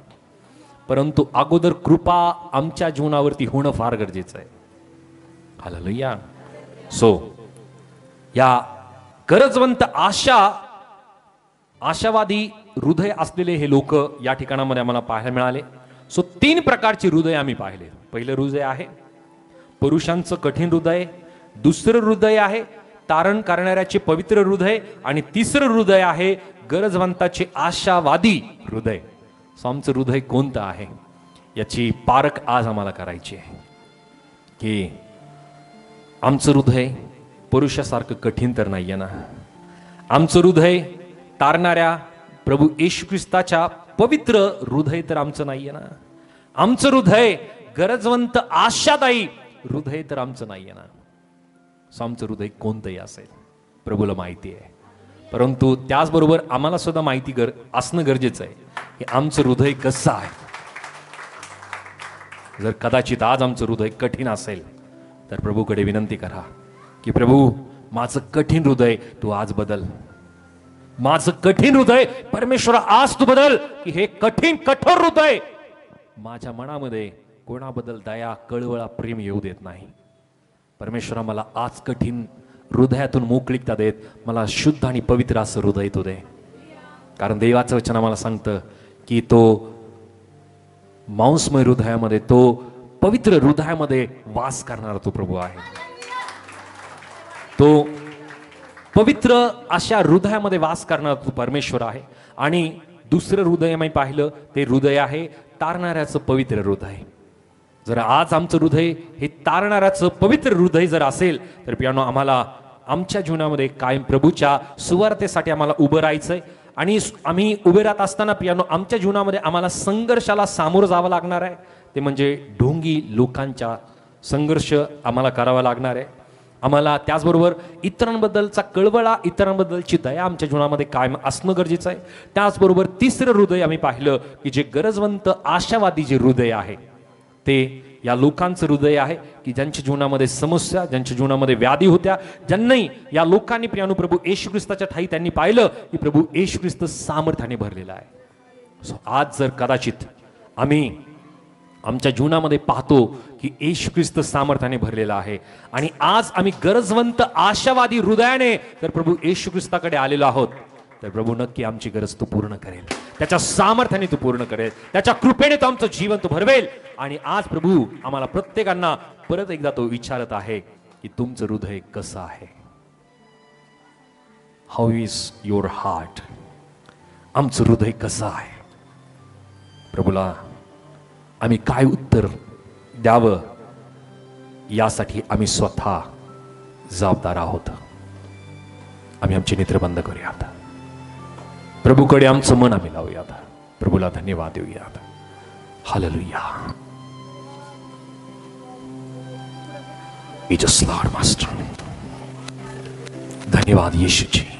परंतु अगोदर कृपा आमच्या जीवनावरती होणं फार गरजेचं आहे. हालेलुया. सो या गरजवंत आशावादी हृदय असलेले हे लोक या ठिकाणामध्ये आम्हाला पाहायला मिळाले. सो 3 प्रकारचे हृदय आम्ही पाहिले. पहिलं हृदय आहे पुरुषांचं कठीण हृदय, दुसरं हृदय आहे तारण करणाऱ्याचे पवित्र हृदय, आणि तिसरं हृदय आहे गरजवंताचे आशावादी हृदय. सो आमचं हृदय कोणतं आहे याची पारख आज आम्हाला करायची आहे. की आमचं हृदय पुरुषासारखं कठीण तर नाहीये ना. आमचं हृदय तारणाऱ्या प्रभू येशू ख्रिस्ताच्या पवित्र हृदय तर आमचं नाहीये ना. आमचं हृदय गरजवंत आशादायी हृदय तर आमचं नाहीये ना. सो आमचं हृदय कोणतंही असेल प्रभूला माहिती आहे. परंतु त्याचबरोबर आम्हाला सुद्धा माहिती असणं गरजेचं आहे की आमचं हृदय कसं आहे. जर कदाचित आज आमचं हृदय कठीण असेल तर प्रभूकडे विनंती करा की प्रभू माझं कठीण हृदय तू आज बदल. माझं कठीण हृदय परमेश्वर आज तू बदल. की हे कठीण कठोर हृदय माझ्या मनामध्ये कोणाबद्दल दया, कळवळा, प्रेम येऊ देत नाही. परमेश्वरा मला आज कठीण हृदयातून मोकळीकता देत, मला शुद्ध आणि पवित्र असं हृदय तू दे. कारण देवाचं वचन आम्हाला सांगतं की तो मांसमय हृदयामध्ये, तो पवित्र हृदयामध्ये वास करणारा तो प्रभू आहे. तो पवित्र अशा हृदयामध्ये वास करणारा तो परमेश्वर आहे. आणि दुसरं हृदय आम्ही पाहिलं, ते हृदय आहे तारणाऱ्याचं पवित्र हृदय. जर आज आमचं हृदय हे तारणाऱ्याचं पवित्र हृदय जर असेल तर पियानो आम्हाला आमच्या जीवनामध्ये कायम प्रभूच्या सुवार्तेसाठी आम्हाला उभं राहायचंय. आणि आम्ही उभे राहत असताना पियानो आमच्या जीवनामध्ये आम्हाला संघर्षाला सामोरं जावं लागणार आहे. ते म्हणजे ढोंगी लोकांच्या संघर्ष आम्हाला करावा लागणार आहे. आम्हाला त्याचबरोबर इतरांबद्दलचा कळवळा, इतरांबद्दलची दया आमच्या जीवनामध्ये कायम असणं गरजेचं आहे. त्याचबरोबर तिसरं हृदय आम्ही पाहिलं की जे गरजवंत आशावादी जे हृदय आहे ते या लोकांचं हृदय आहे की ज्यांच्या जीवनामध्ये समस्या, ज्यांच्या जीवनामध्ये व्याधी होत्या, ज्यांनाही या लोकांनी प्रियानु प्रभू येशू ख्रिस्ताच्या ठाई त्यांनी पाहिलं की प्रभू येशू ख्रिस्त सामर्थ्याने भरलेला आहे. सो आज जर कदाचित आम्ही आमच्या जीवनामध्ये पाहतो की येशू ख्रिस्त सामर्थ्याने भरलेला आहे आणि आज आम्ही गरजवंत आशावादी हृदयाने तर प्रभू येशू ख्रिस्ताकडे आलेलो आहोत, तर प्रभू नक्की आमची गरज तो पूर्ण करेल. त्याच्या सामर्थ्याने तो पूर्ण करेल, त्याच्या कृपेने तो आमचं जीवन तो भरवेल. आणि आज प्रभू आम्हाला प्रत्येकांना परत एकदा तो विचारत आहे की तुमचं हृदय कसं आहे. How is your heart. आमचं हृदय कसं आहे. प्रभूला आम्ही काय उत्तर द्यावं यासाठी आम्ही स्वतः जबाबदार आहोत. आम्ही आमची नेत्र बंद करूयात. प्रभूकडे आमचं मन आम्ही लावूयात. प्रभूला धन्यवाद देऊयात. Hallelujah. We just Lord Master. धन्यवाद येशूजी.